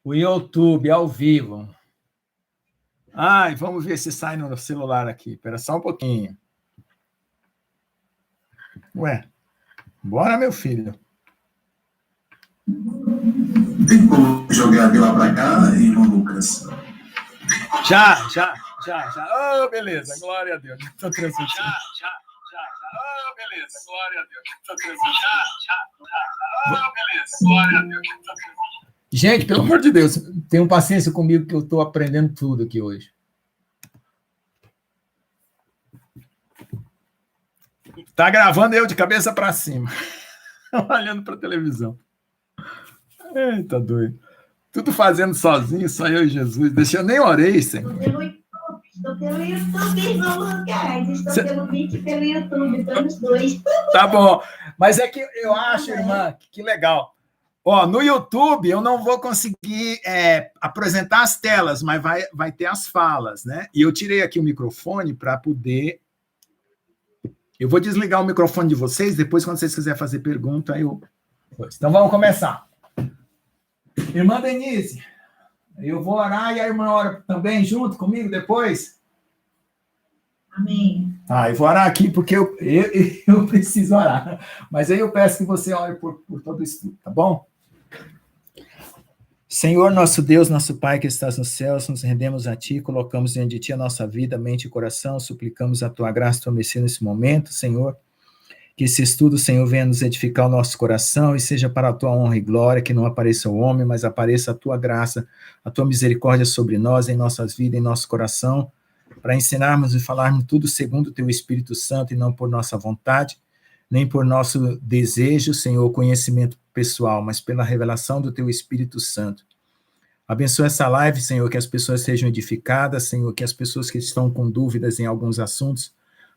O YouTube ao vivo. Ai, vamos ver se sai no celular aqui. Espera só um pouquinho. Ué, bora, meu filho. Tem como jogar de lá para cá, irmão Lucas? Já. Oh, beleza, glória a Deus. Estou transmitindo. Já. Oh, beleza, glória a Deus. Estou transmitindo. Oh, beleza, glória a Deus. Gente, pelo amor de Deus, tenham paciência comigo que eu estou aprendendo tudo aqui hoje. Tá gravando eu de cabeça para cima, olhando para a televisão. Eita, doido. Tudo fazendo sozinho, só eu e Jesus. Deixa eu nem orei, Senhor. Estou pelo YouTube, irmão Lucas. Estou pelo vídeo e pelo YouTube, estamos dois. Tá bom. Mas é que eu acho, irmã, que legal. Ó, no YouTube eu não vou conseguir apresentar as telas, mas vai ter as falas, né? E eu tirei aqui o microfone para poder... Eu vou desligar o microfone de vocês, depois, quando vocês quiserem fazer pergunta, eu... Então, vamos começar. Irmã Denise, eu vou orar e a irmã ora também junto comigo depois? Amém. Eu vou orar aqui porque eu preciso orar. Mas aí eu peço que você ore por todo o estudo, tá bom? Senhor, nosso Deus, nosso Pai que estás nos céus, nos rendemos a Ti, colocamos diante de Ti a nossa vida, mente e coração, suplicamos a Tua graça, Tua mercê nesse momento, Senhor. Que esse estudo, Senhor, venha nos edificar o nosso coração e seja para a Tua honra e glória, que não apareça o homem, mas apareça a Tua graça, a Tua misericórdia sobre nós, em nossas vidas, em nosso coração, para ensinarmos e falarmos tudo segundo o Teu Espírito Santo e não por nossa vontade, nem por nosso desejo, Senhor, conhecimento pessoal, mas pela revelação do Teu Espírito Santo. Abençoa essa live, Senhor, que as pessoas sejam edificadas, Senhor, que as pessoas que estão com dúvidas em alguns assuntos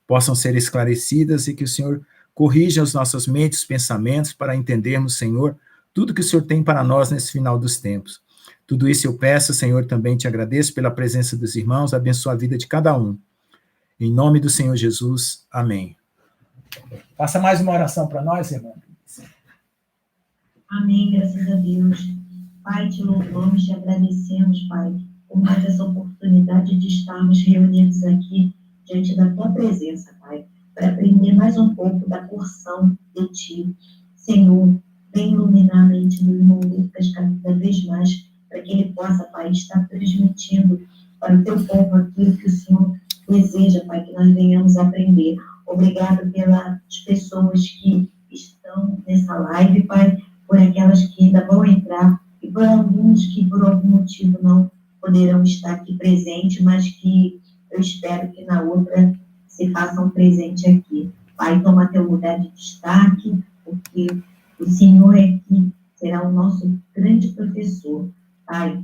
possam ser esclarecidas e que o Senhor corrija as nossas mentes, pensamentos, para entendermos, Senhor, tudo que o Senhor tem para nós nesse final dos tempos. Tudo isso eu peço, Senhor, também te agradeço pela presença dos irmãos, abençoa a vida de cada um. Em nome do Senhor Jesus, amém. Faça mais uma oração para nós, irmão. Amém, graças a Deus. Pai, te louvamos, te agradecemos, Pai, por mais essa oportunidade de estarmos reunidos aqui diante da Tua presença, Pai, para aprender mais um pouco da porção de Ti. Senhor, vem iluminar a mente do irmão Lucas cada vez mais, para que ele possa, Pai, estar transmitindo para o Teu povo aquilo que o Senhor deseja, Pai, que nós venhamos aprender. Obrigado pelas pessoas que estão nessa live, Pai, por aquelas que ainda vão entrar, e por alguns que, por algum motivo, não poderão estar aqui presentes, mas que eu espero que na outra se façam presente aqui. Pai, toma Teu lugar de destaque, porque o Senhor é que será o nosso grande professor. Pai,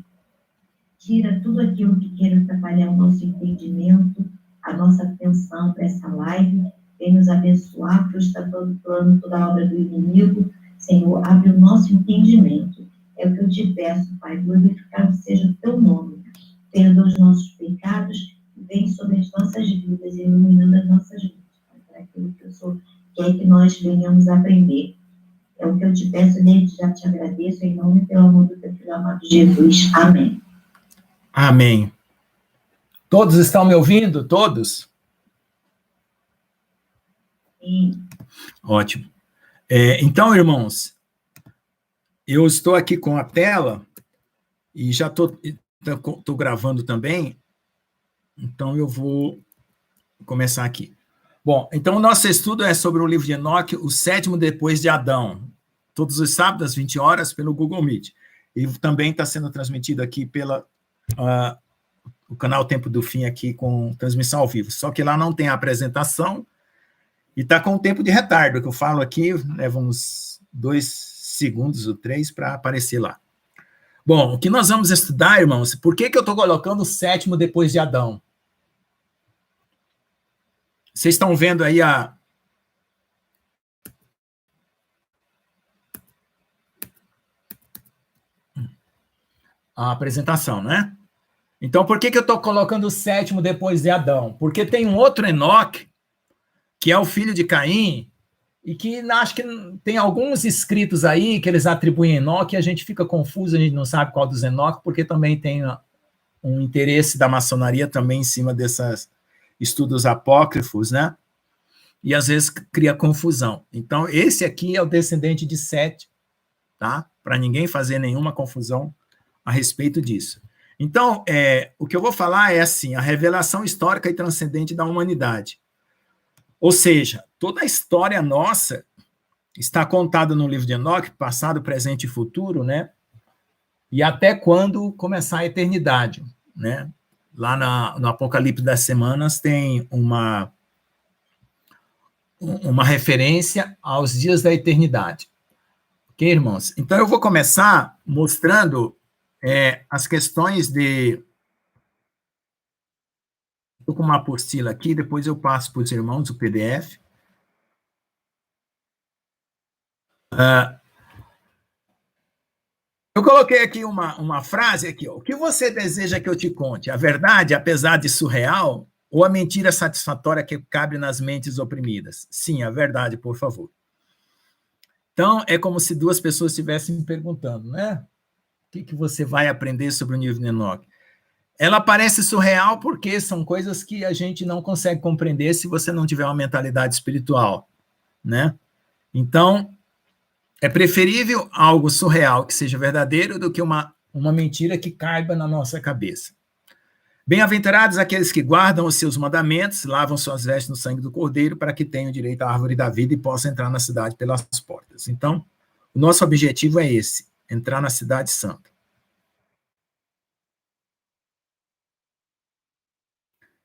tira tudo aquilo que queira atrapalhar o nosso entendimento, a nossa atenção para essa live, vem nos abençoar, frustra todo o plano, toda a obra do inimigo. Senhor, abre o nosso entendimento. É o que eu te peço, Pai, glorificado seja o Teu nome. Perdoa os nossos pecados e vem sobre as nossas vidas, iluminando as nossas vidas, Pai, para aquilo que o Senhor quer que nós venhamos aprender. É o que eu te peço, desde já te agradeço, em nome e pelo amor do Teu Filho amado Jesus. Amém. Amém. Todos estão me ouvindo? Todos? Sim. Ótimo. Então, irmãos, eu estou aqui com a tela e já estou gravando também, então eu vou começar aqui. Bom, então o nosso estudo é sobre o livro de Enoque, o 7º depois de Adão, todos os sábados às 20 horas pelo Google Meet. E também está sendo transmitido aqui pela o canal Tempo do Fim aqui com transmissão ao vivo, só que lá não tem a apresentação e está com um tempo de retardo, que eu falo aqui, leva uns 2 segundos ou 3 para aparecer lá. Bom, o que nós vamos estudar, irmãos, por que eu estou colocando o 7º depois de Adão? Vocês estão vendo aí a apresentação, né? Então, por que eu estou colocando o 7º depois de Adão? Porque tem um outro Enoque, que é o filho de Caim, e que acho que tem alguns escritos aí que eles atribuem a Enoque, e a gente fica confuso, a gente não sabe qual dos Enoque, porque também tem um interesse da maçonaria também em cima desses estudos apócrifos, né? E às vezes cria confusão. Então, esse aqui é o descendente de Sete, tá? Para ninguém fazer nenhuma confusão a respeito disso. Então, o que eu vou falar é assim, a revelação histórica e transcendente da humanidade. Ou seja, toda a história nossa está contada no livro de Enoque, passado, presente e futuro, né? E até quando começar a eternidade, né? Lá no Apocalipse das Semanas tem uma referência aos dias da eternidade. Ok, irmãos? Então, eu vou começar mostrando as questões de... Estou com uma apostila aqui, depois eu passo para os irmãos o PDF. Eu coloquei aqui uma frase aqui, ó. O que você deseja que eu te conte? A verdade, apesar de surreal, ou a mentira satisfatória que cabe nas mentes oprimidas? Sim, a verdade, por favor. Então, é como se duas pessoas estivessem me perguntando, né? O que você vai aprender sobre o nível de Enoque? Ela parece surreal porque são coisas que a gente não consegue compreender se você não tiver uma mentalidade espiritual, né? Então, é preferível algo surreal que seja verdadeiro do que uma mentira que caiba na nossa cabeça. Bem-aventurados aqueles que guardam os seus mandamentos, lavam suas vestes no sangue do Cordeiro, para que tenham direito à árvore da vida e possam entrar na cidade pelas portas. Então, o nosso objetivo é esse, entrar na cidade santa.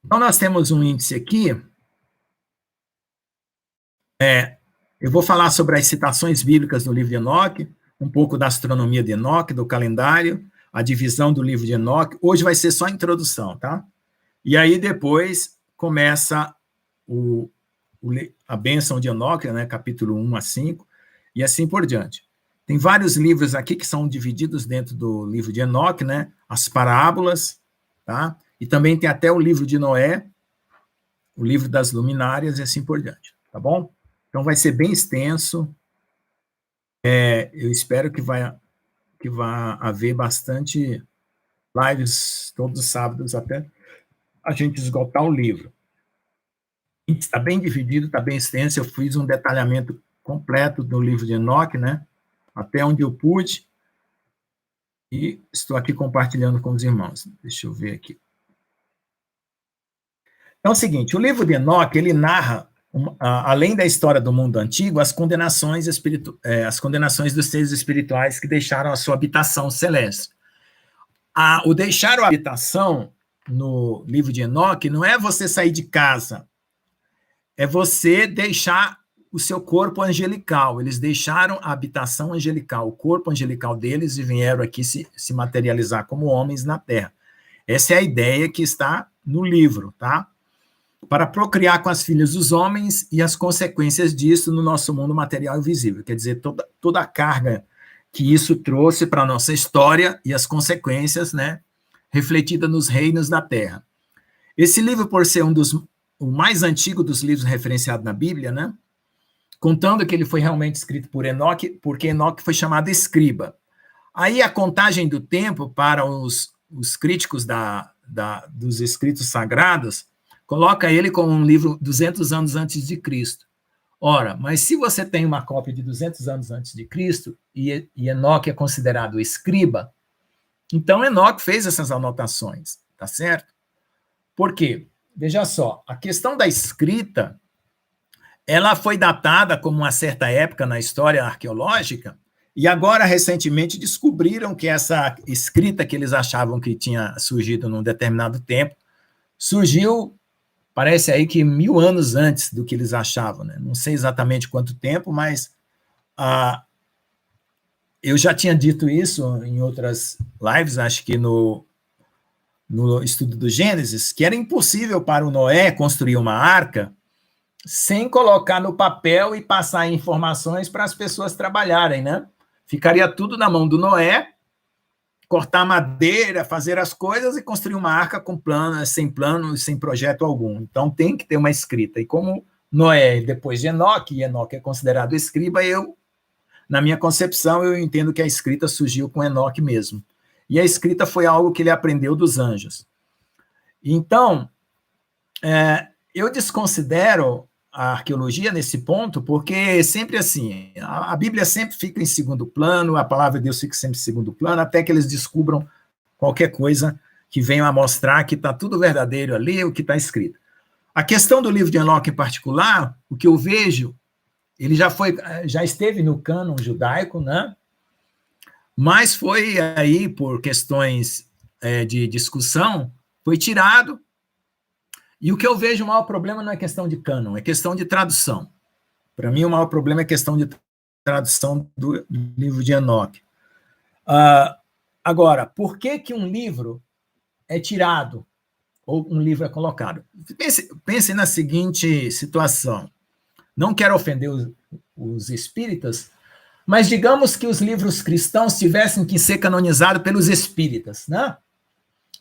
Então, nós temos um índice aqui. Eu vou falar sobre as citações bíblicas do livro de Enoque, um pouco da astronomia de Enoque, do calendário, a divisão do livro de Enoque. Hoje vai ser só a introdução, tá? E aí depois começa a bênção de Enoque, né, capítulo 1 a 5, e assim por diante. Tem vários livros aqui que são divididos dentro do livro de Enoque, né? As parábolas, tá? E também tem até o livro de Noé, o livro das luminárias e assim por diante, tá bom? Então, vai ser bem extenso. Eu espero que vai haver bastante lives todos os sábados até a gente esgotar o livro. Está bem dividido, está bem extenso. Eu fiz um detalhamento completo do livro de Enoque, né? Até onde eu pude. E estou aqui compartilhando com os irmãos. Deixa eu ver aqui. Então, é o seguinte, o livro de Enoque, ele narra, além da história do mundo antigo, as condenações dos seres espirituais que deixaram a sua habitação celeste. O deixar a habitação no livro de Enoque não é você sair de casa, é você deixar o seu corpo angelical. Eles deixaram a habitação angelical, o corpo angelical deles, e vieram aqui se materializar como homens na Terra. Essa é a ideia que está no livro, tá? Para procriar com as filhas dos homens e as consequências disso no nosso mundo material e visível. Quer dizer, toda a carga que isso trouxe para a nossa história e as consequências, né, refletida nos reinos da Terra. Esse livro, por ser o mais antigo dos livros referenciados na Bíblia, né, contando que ele foi realmente escrito por Enoque, porque Enoque foi chamado escriba. Aí a contagem do tempo para os críticos dos escritos sagrados coloca ele como um livro 200 anos antes de Cristo. Ora, mas se você tem uma cópia de 200 anos antes de Cristo, e Enoque é considerado escriba, então Enoque fez essas anotações, tá certo? Por quê? Veja só, a questão da escrita, ela foi datada como uma certa época na história arqueológica, e agora, recentemente, descobriram que essa escrita que eles achavam que tinha surgido num determinado tempo, surgiu, parece aí que 1000 anos antes do que eles achavam, né? Não sei exatamente quanto tempo, mas eu já tinha dito isso em outras lives, acho que no estudo do Gênesis, que era impossível para o Noé construir uma arca sem colocar no papel e passar informações para as pessoas trabalharem, né? Ficaria tudo na mão do Noé, cortar madeira, fazer as coisas e construir uma arca com plano, sem projeto algum. Então, tem que ter uma escrita. E como Noé depois de Enoque, e Enoque é considerado escriba, na minha concepção, eu entendo que a escrita surgiu com Enoque mesmo. E a escrita foi algo que ele aprendeu dos anjos. Então, eu desconsidero a arqueologia nesse ponto, porque sempre assim, a Bíblia sempre fica em segundo plano, a palavra de Deus fica sempre em segundo plano, até que eles descubram qualquer coisa que venha a mostrar que está tudo verdadeiro ali, o que está escrito. A questão do livro de Enoque em particular, o que eu vejo, ele já esteve no cânon judaico, né? Mas foi aí, por questões de discussão, foi tirado. E o que eu vejo, o maior problema não é questão de cânon, é questão de tradução. Para mim, o maior problema é questão de tradução do livro de Enoque. Agora, por que um livro é tirado ou um livro é colocado? Pense na seguinte situação. Não quero ofender os espíritas, mas digamos que os livros cristãos tivessem que ser canonizados pelos espíritas, né?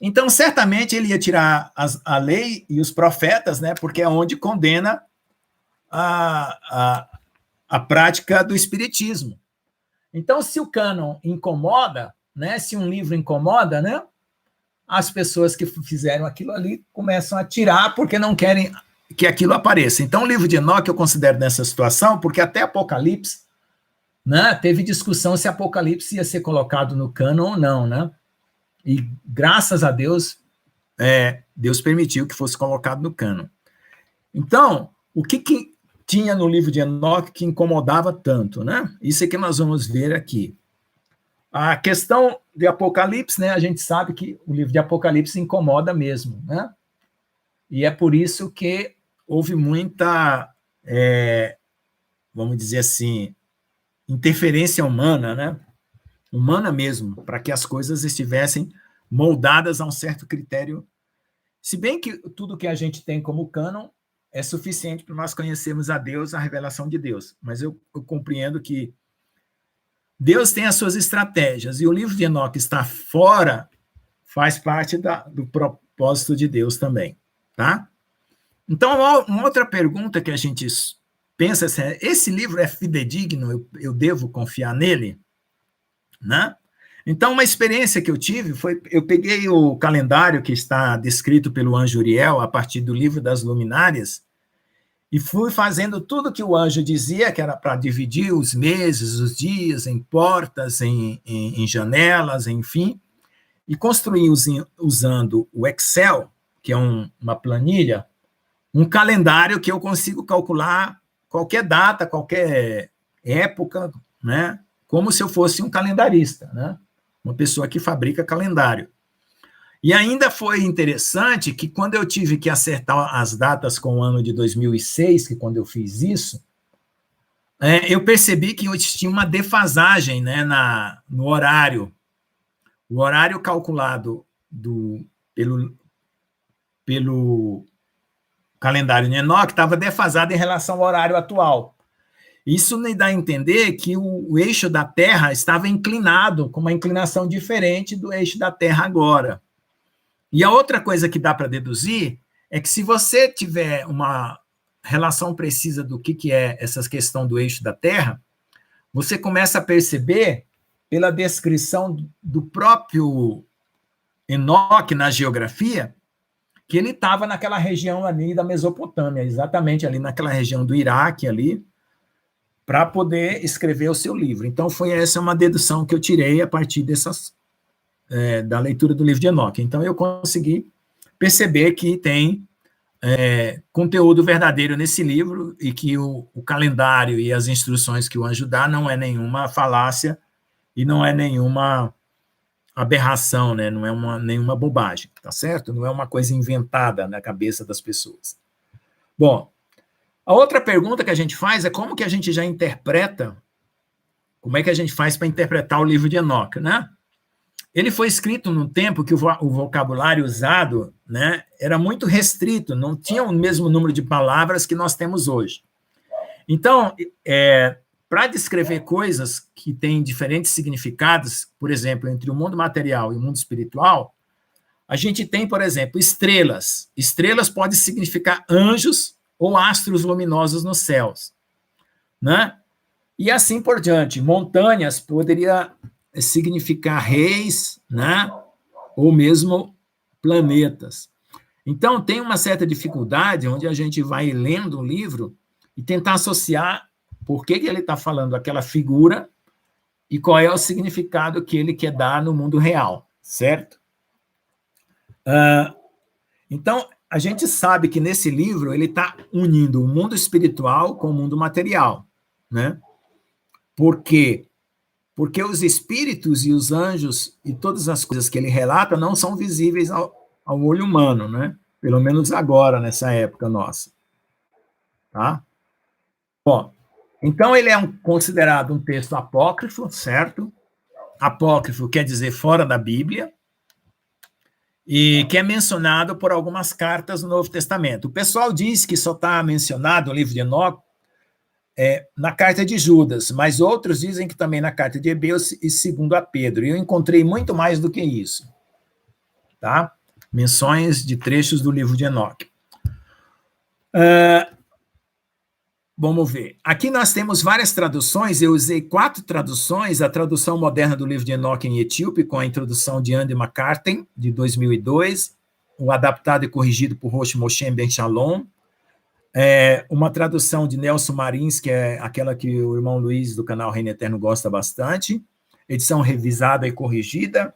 Então, certamente, ele ia tirar a lei e os profetas, né? Porque é onde condena a prática do espiritismo. Então, se o cânon incomoda, né? Se um livro incomoda, né? As pessoas que fizeram aquilo ali começam a tirar porque não querem que aquilo apareça. Então, o livro de Enoque eu considero nessa situação, porque até Apocalipse, né, teve discussão se Apocalipse ia ser colocado no cânon ou não, né? E, graças a Deus, Deus permitiu que fosse colocado no cânon. Então, o que tinha no livro de Enoque que incomodava tanto, né? Isso é que nós vamos ver aqui. A questão de Apocalipse, né? A gente sabe que o livro de Apocalipse incomoda mesmo, né? E é por isso que houve muita, vamos dizer assim, interferência humana, né? Humana mesmo, para que as coisas estivessem moldadas a um certo critério. Se bem que tudo que a gente tem como cânon é suficiente para nós conhecermos a Deus, a revelação de Deus. Mas eu compreendo que Deus tem as suas estratégias, e o livro de Enoque está fora, faz parte do propósito de Deus também, tá? Então, uma outra pergunta que a gente pensa assim, esse livro é fidedigno, eu devo confiar nele? Né? Então, uma experiência que eu tive foi, eu peguei o calendário que está descrito pelo anjo Uriel, a partir do livro das luminárias, e fui fazendo tudo que o anjo dizia, que era para dividir os meses, os dias, em portas, em janelas, enfim, e construí usando o Excel, que é uma planilha, um calendário que eu consigo calcular qualquer data, qualquer época, né? Como se eu fosse um calendarista, né? Uma pessoa que fabrica calendário. E ainda foi interessante que quando eu tive que acertar as datas com o ano de 2006, que quando eu fiz isso, eu percebi que eu tinha uma defasagem, né, no horário. O horário calculado pelo calendário de Enoque estava defasado em relação ao horário atual. Isso me dá a entender que o eixo da Terra estava inclinado, com uma inclinação diferente do eixo da Terra agora. E a outra coisa que dá para deduzir é que se você tiver uma relação precisa do que é essa questão do eixo da Terra, você começa a perceber, pela descrição do próprio Enoque na geografia, que ele estava naquela região ali da Mesopotâmia, exatamente ali naquela região do Iraque ali, para poder escrever o seu livro. Então, essa uma dedução que eu tirei a partir da leitura do livro de Enoque. Então, eu consegui perceber que tem conteúdo verdadeiro nesse livro e que o calendário e as instruções que o anjo dá não é nenhuma falácia e não é nenhuma aberração, né? Não é nenhuma bobagem, tá certo? Não é uma coisa inventada na cabeça das pessoas. Bom, a outra pergunta que a gente faz é como que a gente já interpreta, como é que a gente faz para interpretar o livro de Enoque, né? Ele foi escrito num tempo que o vocabulário usado, né, era muito restrito, não tinha o mesmo número de palavras que nós temos hoje. Então, para descrever coisas que têm diferentes significados, por exemplo, entre o mundo material e o mundo espiritual, a gente tem, por exemplo, estrelas. Estrelas podem significar anjos, ou astros luminosos nos céus, né? E assim por diante. Montanhas poderia significar reis, né? Ou mesmo planetas. Então, tem uma certa dificuldade onde a gente vai lendo o livro e tentar associar por que ele está falando aquela figura e qual é o significado que ele quer dar no mundo real, certo? Então, a gente sabe que nesse livro ele está unindo o mundo espiritual com o mundo material, né? Por quê? Porque os espíritos e os anjos e todas as coisas que ele relata não são visíveis ao olho humano, né? Pelo menos agora, nessa época nossa. Tá? Bom, então ele é considerado um texto apócrifo, certo? Apócrifo quer dizer fora da Bíblia, e que é mencionado por algumas cartas do Novo Testamento. O pessoal diz que só está mencionado o livro de Enoque na carta de Judas, mas outros dizem que também na carta de Hebreus e segundo a Pedro. E eu encontrei muito mais do que isso. Tá? Menções de trechos do livro de Enoque. Vamos ver. Aqui nós temos várias traduções. Eu usei 4 traduções. A tradução moderna do livro de Enoque em etíope, com a introdução de Andy McCartney, de 2002, o adaptado e corrigido por Rosh Moshe Ben Shalom, uma tradução de Nelson Marins, que é aquela que o irmão Luiz, do canal Reino Eterno, gosta bastante, edição revisada e corrigida,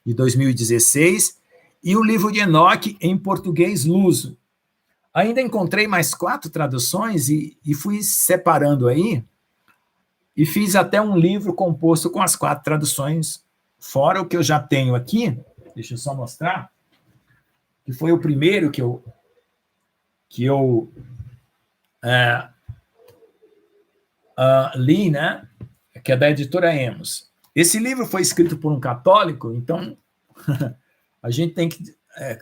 de 2016, e o livro de Enoque em português luso. Ainda encontrei mais 4 traduções e fui separando aí, e fiz até um livro composto com as 4 traduções, fora o que eu já tenho aqui, deixa eu só mostrar, que foi o primeiro que eu li, né? Que é da editora Emos. Esse livro foi escrito por um católico, então a gente tem que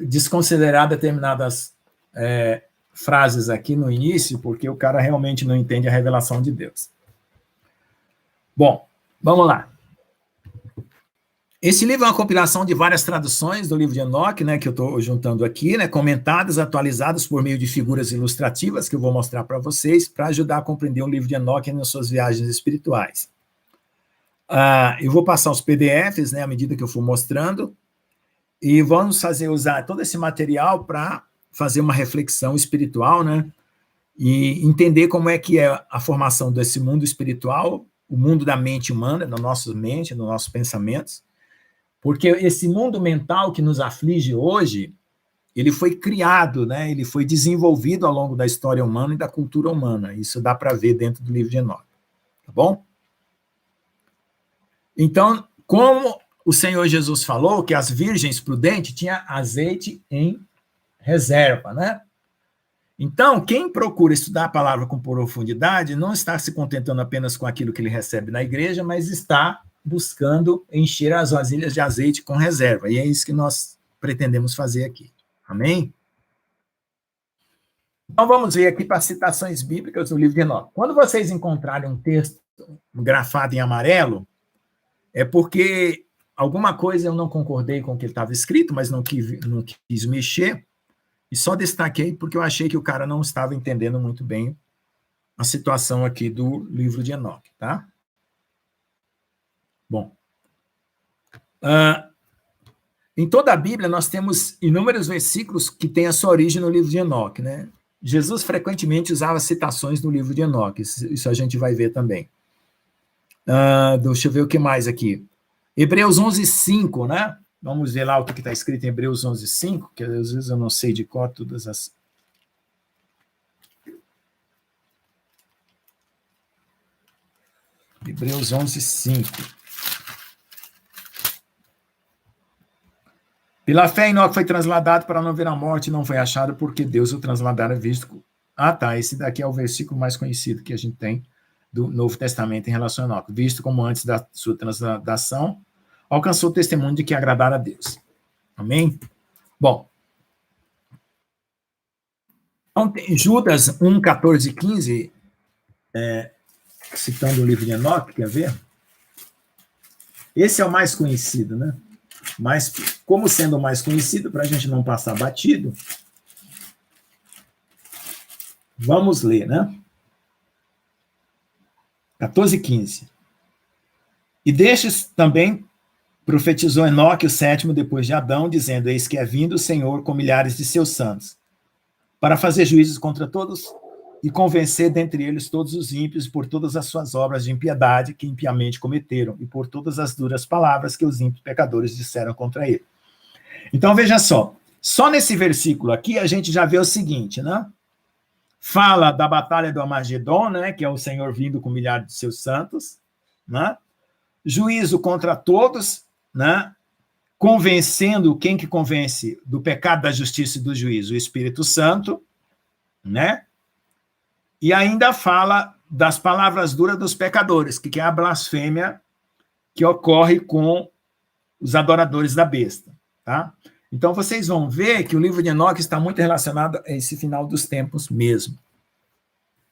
desconsiderar determinadas frases aqui no início, porque o cara realmente não entende a revelação de Deus. Bom, vamos lá. Esse livro é uma compilação de várias traduções do livro de Enoque, né, que eu estou juntando aqui, né, comentadas, atualizadas por meio de figuras ilustrativas que eu vou mostrar para vocês, para ajudar a compreender o livro de Enoque nas suas viagens espirituais. Eu vou passar os PDFs, né, à medida que eu for mostrando, e vamos usar todo esse material para fazer uma reflexão espiritual, né, e entender como é que é a formação desse mundo espiritual, o mundo da mente humana, da nossa mente, dos nossos pensamentos, porque esse mundo mental que nos aflige hoje, ele foi criado, né? Ele foi desenvolvido ao longo da história humana e da cultura humana. Isso dá para ver dentro do livro de Enoque. Tá bom? Então, como o Senhor Jesus falou que as virgens prudentes tinham azeite em reserva, né? Então, quem procura estudar a palavra com profundidade não está se contentando apenas com aquilo que ele recebe na igreja, mas está buscando encher as vasilhas de azeite com reserva. E é isso que nós pretendemos fazer aqui. Amém? Então, vamos ver aqui para citações bíblicas do livro de Enoque. Quando vocês encontrarem um texto grafado em amarelo, é porque alguma coisa eu não concordei com o que estava escrito, mas não quis mexer, e só destaquei porque eu achei que o cara não estava entendendo muito bem a situação aqui do livro de Enoque, tá? Bom, em toda a Bíblia nós temos inúmeros versículos que têm a sua origem no livro de Enoque, né? Jesus frequentemente usava citações do livro de Enoque, isso a gente vai ver também. Deixa eu ver o que mais aqui. Hebreus 11:5, né? Vamos ver lá o que está escrito em Hebreus 11:5, que às vezes eu não sei de cor todas as... Hebreus 11:5. Pela fé, Enoque foi transladado para não ver a morte, não foi achado porque Deus o transladara visto... esse daqui é o versículo mais conhecido que a gente tem do Novo Testamento em relação a Enoque. Visto como antes da sua transladação, alcançou o testemunho de que agradara a Deus. Amém? Bom. Então, Judas 1, 14 e 15, citando o livro de Enoque, quer ver? Esse é o mais conhecido, né? Mas, como sendo o mais conhecido, para a gente não passar batido, Vamos ler, né? 14:15. E destes também profetizou Enoque, o sétimo depois de Adão, dizendo: eis que é vindo o Senhor com milhares de seus santos, para fazer juízos contra todos e convencer dentre eles todos os ímpios por todas as suas obras de impiedade que impiamente cometeram e por todas as duras palavras que os ímpios pecadores disseram contra ele. Então, veja só nesse versículo aqui a gente já vê o seguinte, né? Fala da batalha do Armagedon, né? Que é o Senhor vindo com milhares de seus santos, né? Juízo contra todos, né? Convencendo, quem que convence do pecado, da justiça e do juízo? O Espírito Santo, né? E ainda fala das palavras duras dos pecadores, que é a blasfêmia que ocorre com os adoradores da besta, tá? Então, vocês vão ver que o livro de Enoque está muito relacionado a esse final dos tempos mesmo,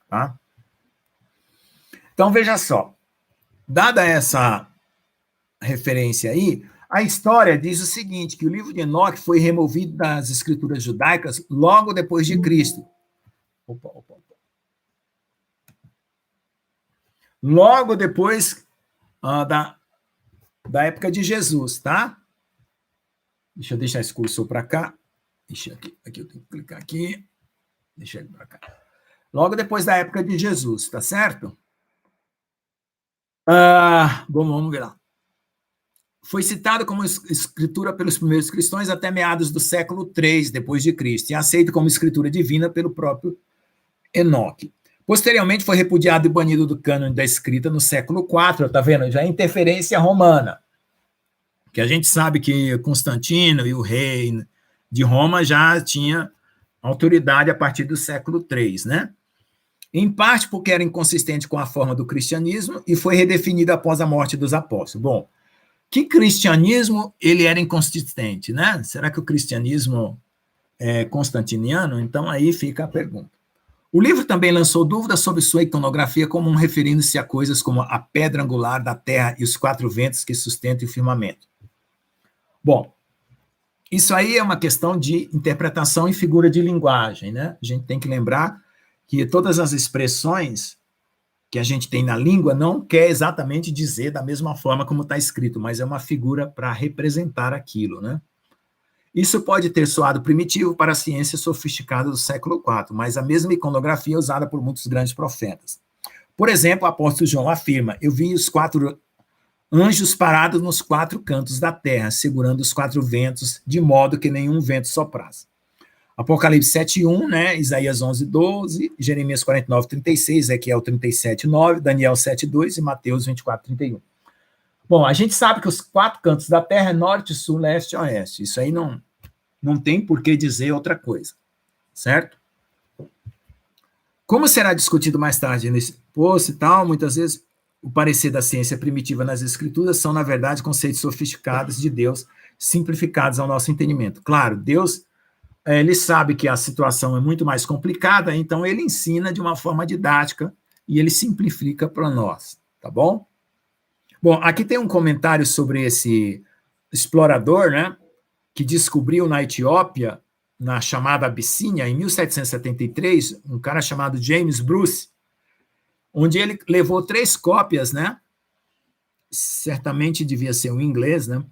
tá? Então, veja só, dada essa referência aí, a história diz o seguinte, que o livro de Enoque foi removido das escrituras judaicas logo depois de Cristo. Logo depois da época de Jesus, tá? Deixa eu deixar esse cursor para cá. Deixa aqui eu tenho que clicar aqui. Deixa ele para cá. Logo depois da época de Jesus, tá certo? Vamos ver lá. Foi citado como escritura pelos primeiros cristãos até meados do século III depois de Cristo, e aceito como escritura divina pelo próprio Enoque. Posteriormente foi repudiado e banido do cânone da escrita no século IV, tá vendo? Já é interferência romana, que a gente sabe que Constantino e o rei de Roma já tinha autoridade a partir do século III, né? Em parte porque era inconsistente com a forma do cristianismo e foi redefinido após a morte dos apóstolos. Bom, que cristianismo ele era inconsistente, né? Será que o cristianismo é constantiniano? Então aí fica a pergunta. O livro também lançou dúvidas sobre sua iconografia, comum referindo-se a coisas como a pedra angular da terra e os 4 ventos que sustentam o firmamento. Bom, isso aí é uma questão de interpretação e figura de linguagem, né? A gente tem que lembrar que todas as expressões que a gente tem na língua não quer exatamente dizer da mesma forma como está escrito, mas é uma figura para representar aquilo, né? Isso pode ter soado primitivo para a ciência sofisticada do século IV, mas a mesma iconografia é usada por muitos grandes profetas. Por exemplo, o apóstolo João afirma: eu vi os 4 anjos parados nos 4 cantos da terra, segurando os 4 ventos, de modo que nenhum vento soprasse. Apocalipse 7:1, né? Isaías 11:12, Jeremias 49:36, Ezequiel 37:9, Daniel 7:2 e Mateus 24:31. Bom, a gente sabe que os 4 cantos da terra é norte, sul, leste e oeste. Isso aí não tem por que dizer outra coisa, certo? Como será discutido mais tarde nesse post e tal, muitas vezes o parecer da ciência primitiva nas escrituras são, na verdade, conceitos sofisticados de Deus, simplificados ao nosso entendimento. Claro, Deus, ele sabe que a situação é muito mais complicada, então ele ensina de uma forma didática e ele simplifica para nós, tá bom? Bom, aqui tem um comentário sobre esse explorador, né, que descobriu na Etiópia, na chamada Abissínia, em 1773, um cara chamado James Bruce, onde ele levou 3 cópias, né? Certamente devia ser um inglês, né?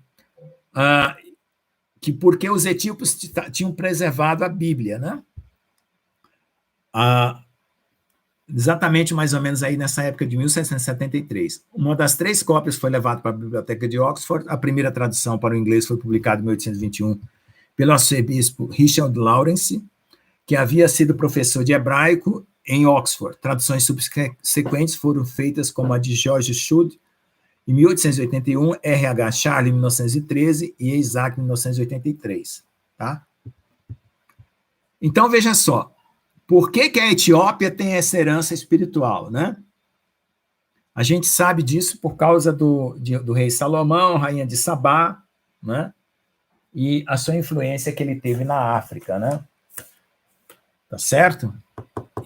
Que porque os etíopes tinham preservado a Bíblia, né? Exatamente mais ou menos aí nessa época de 1773. Uma das 3 cópias foi levada para a Biblioteca de Oxford, a primeira tradução para o inglês foi publicada em 1821 pelo arcebispo Richard Lawrence, que havia sido professor de hebraico em Oxford. Traduções subsequentes foram feitas como a de George Shute, em 1881, R.H. Charles, em 1913, e Isaac, em 1983. Tá? Então, veja só, por que a Etiópia tem essa herança espiritual, né? A gente sabe disso por causa do rei Salomão, rainha de Sabá, né? E a sua influência que ele teve na África, né? Tá certo?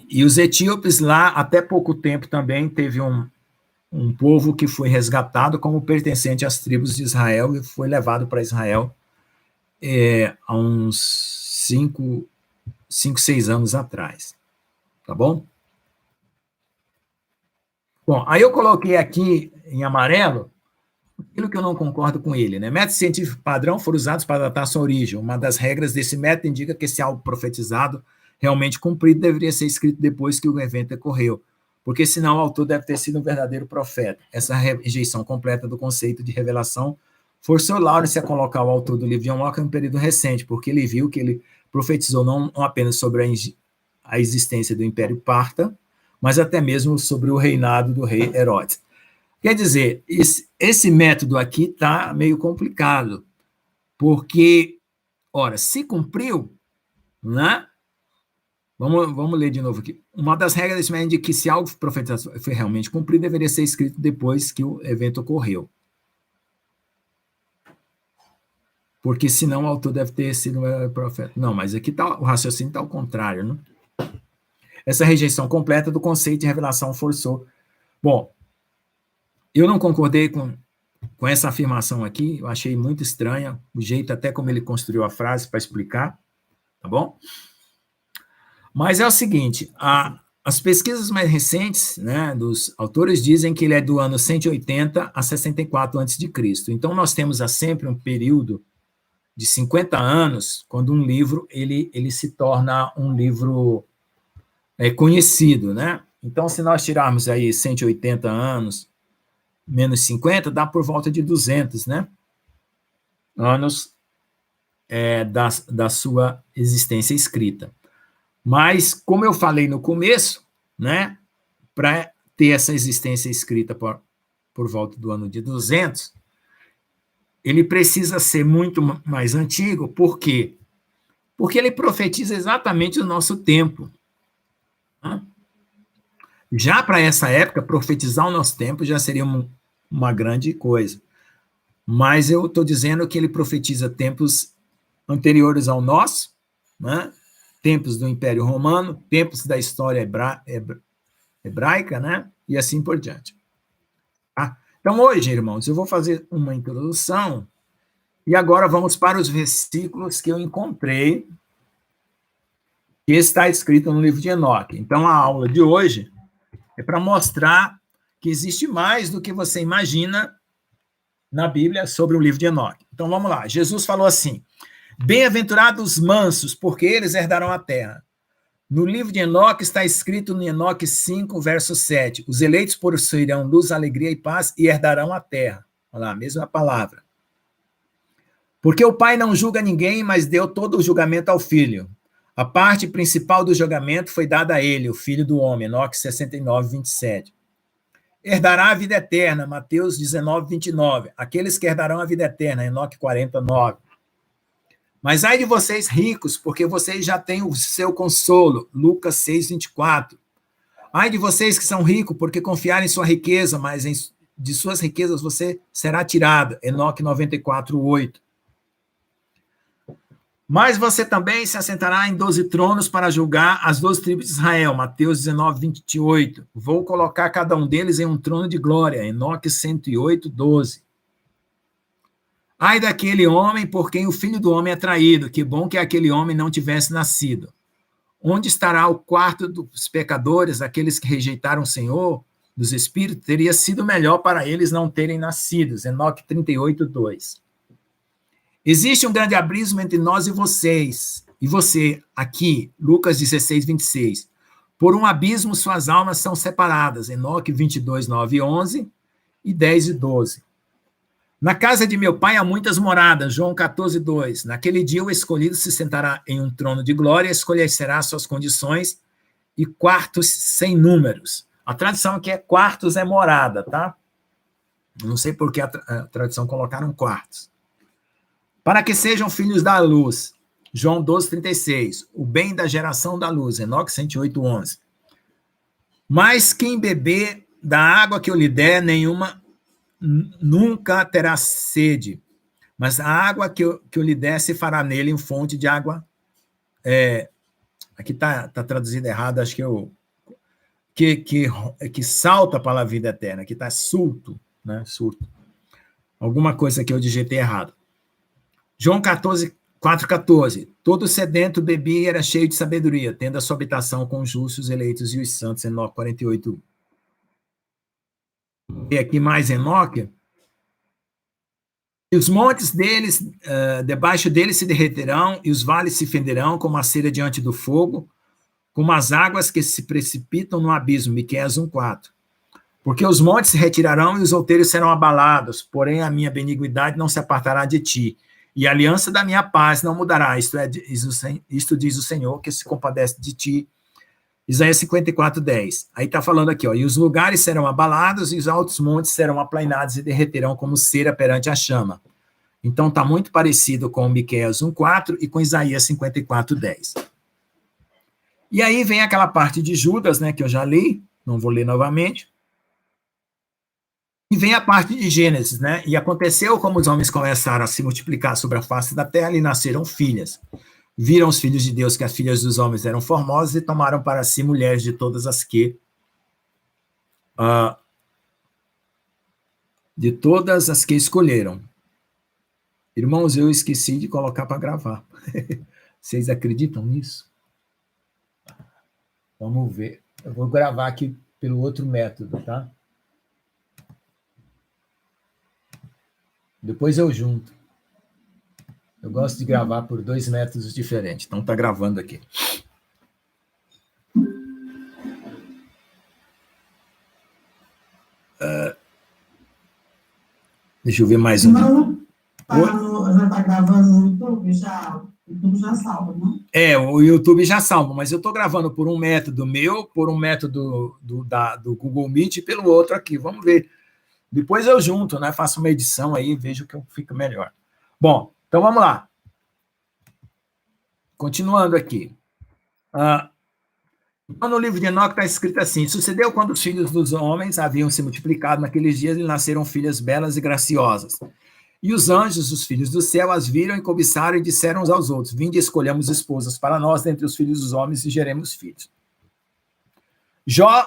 E os etíopes lá, até pouco tempo também, teve um povo que foi resgatado como pertencente às tribos de Israel e foi levado para Israel há uns 5, 6 anos atrás. Tá bom? Bom, aí eu coloquei aqui em amarelo aquilo que eu não concordo com ele, né? Métodos científicos padrão foram usados para datar sua origem. Uma das regras desse método indica que esse algo profetizado realmente cumprido deveria ser escrito depois que o evento ocorreu, porque senão o autor deve ter sido um verdadeiro profeta. Essa rejeição completa do conceito de revelação forçou Lawrence a colocar o autor do livro de Enoque em um período recente, porque ele viu que ele profetizou não apenas sobre a existência do Império Parta, mas até mesmo sobre o reinado do rei Herodes. Quer dizer, esse método aqui está meio complicado, porque, ora, se cumpriu, né? Vamos ler de novo aqui. Uma das regras desse método é que se algo profetizado foi realmente cumprido, deveria ser escrito depois que o evento ocorreu. Porque senão o autor deve ter sido um profeta. Não, mas aqui o raciocínio está ao contrário, né? Essa rejeição completa do conceito de revelação forçou. Bom, eu não concordei com essa afirmação aqui, eu achei muito estranha, o jeito até como ele construiu a frase para explicar, tá bom? Mas é o seguinte, as pesquisas mais recentes, né, dos autores dizem que ele é do ano 180 a 64 a.C. Então, nós temos sempre um período de 50 anos, quando um livro ele se torna um livro conhecido, né? Então, se nós tirarmos aí 180 anos, menos 50, dá por volta de 200, né? Anos da sua existência escrita. Mas, como eu falei no começo, né, para ter essa existência escrita por volta do ano de 200, ele precisa ser muito mais antigo, por quê? Porque ele profetiza exatamente o nosso tempo. Né? Já para essa época, profetizar o nosso tempo já seria uma grande coisa. Mas eu estou dizendo que ele profetiza tempos anteriores ao nosso, né? Tempos do Império Romano, tempos da história hebraica, né? E assim por diante. Tá? Então, hoje, irmãos, eu vou fazer uma introdução e agora vamos para os versículos que eu encontrei que está escrito no livro de Enoque. Então, a aula de hoje é para mostrar que existe mais do que você imagina na Bíblia sobre o livro de Enoque. Então, vamos lá. Jesus falou assim: bem-aventurados os mansos, porque eles herdarão a terra. No livro de Enoque está escrito no Enoque 5, verso 7, os eleitos possuirão luz, alegria e paz e herdarão a terra. Olha lá, a mesma palavra. Porque o Pai não julga ninguém, mas deu todo o julgamento ao Filho. A parte principal do julgamento foi dada a ele, o Filho do Homem, Enoque 69, 27. Herdará a vida eterna, Mateus 19, 29. Aqueles que herdarão a vida eterna, Enoque 49. Mas ai de vocês ricos, porque vocês já têm o seu consolo, Lucas 6, 24. Ai de vocês que são ricos, porque confiarem em sua riqueza, mas de suas riquezas você será tirado, Enoque 94, 8. Mas você também se assentará em 12 tronos para julgar as 12 tribos de Israel, Mateus 19, 28. Vou colocar cada um deles em um trono de glória, Enoque 108, 12. Ai daquele homem por quem o Filho do Homem é traído, que bom que aquele homem não tivesse nascido. Onde estará o quarto dos pecadores, aqueles que rejeitaram o Senhor, dos Espíritos? Teria sido melhor para eles não terem nascido, Enoque 38, 2. Existe um grande abismo entre nós e vocês, e você, aqui, Lucas 16, 26. Por um abismo suas almas são separadas, Enoque 22, 9 e 11, e 10 e 12. Na casa de meu pai há muitas moradas, João 14, 2. Naquele dia o escolhido se sentará em um trono de glória, escolherá suas condições e quartos sem números. A tradução aqui é quartos é morada, tá? Não sei por que a tradução colocaram quartos. Para que sejam filhos da luz, João 12, 36. O bem da geração da luz, Enoque 108, 11. Mas quem beber da água que eu lhe der, nenhuma nunca terá sede, mas a água que eu lhe der se fará nele em fonte de água. Aqui está traduzido errado, acho que salta para a vida eterna, aqui está surto, né? Surto. Alguma coisa que eu digitei errado. João 14, 4,14. Todo sedento bebia e era cheio de sabedoria, tendo a sua habitação com os justos, eleitos e os santos. Enoque 48. E aqui mais Enoque. E os montes deles, debaixo deles se derreterão, e os vales se fenderão como a cera diante do fogo, como as águas que se precipitam no abismo. Miqueias 1,4. Porque os montes se retirarão e os outeiros serão abalados, porém a minha benignidade não se apartará de ti, e a aliança da minha paz não mudará. Isto diz o Senhor, que se compadece de ti. Isaías 54:10. Aí está falando aqui, ó, e os lugares serão abalados, e os altos montes serão aplainados e derreterão como cera perante a chama. Então está muito parecido com Miqueias 1,4 e com Isaías 54:10. E aí vem aquela parte de Judas, né, que eu já li, não vou ler novamente. E vem a parte de Gênesis, né? E aconteceu como os homens começaram a se multiplicar sobre a face da terra e nasceram filhas. Viram os filhos de Deus que as filhas dos homens eram formosas e tomaram para si mulheres de todas as que escolheram. Irmãos, eu esqueci de colocar para gravar. Vocês acreditam nisso? Vamos ver. Eu vou gravar aqui pelo outro método, tá? Depois eu junto. Eu gosto de gravar por 2 métodos diferentes. Então, está gravando aqui. Deixa eu ver mais um. Não, já está gravando no YouTube? O YouTube já salva, não? O YouTube já salva, mas eu estou gravando por um método meu, por um método do Google Meet e pelo outro aqui. Vamos ver. Depois eu junto, né? Faço uma edição aí e vejo que fica melhor. Bom, então vamos lá. Continuando aqui. No livro de Enoque está escrito assim: sucedeu quando os filhos dos homens haviam se multiplicado naqueles dias e nasceram filhas belas e graciosas. E os anjos, os filhos do céu, as viram e cobiçaram e disseram uns aos outros: vinde, escolhamos esposas para nós dentre os filhos dos homens e geremos filhos. Jó,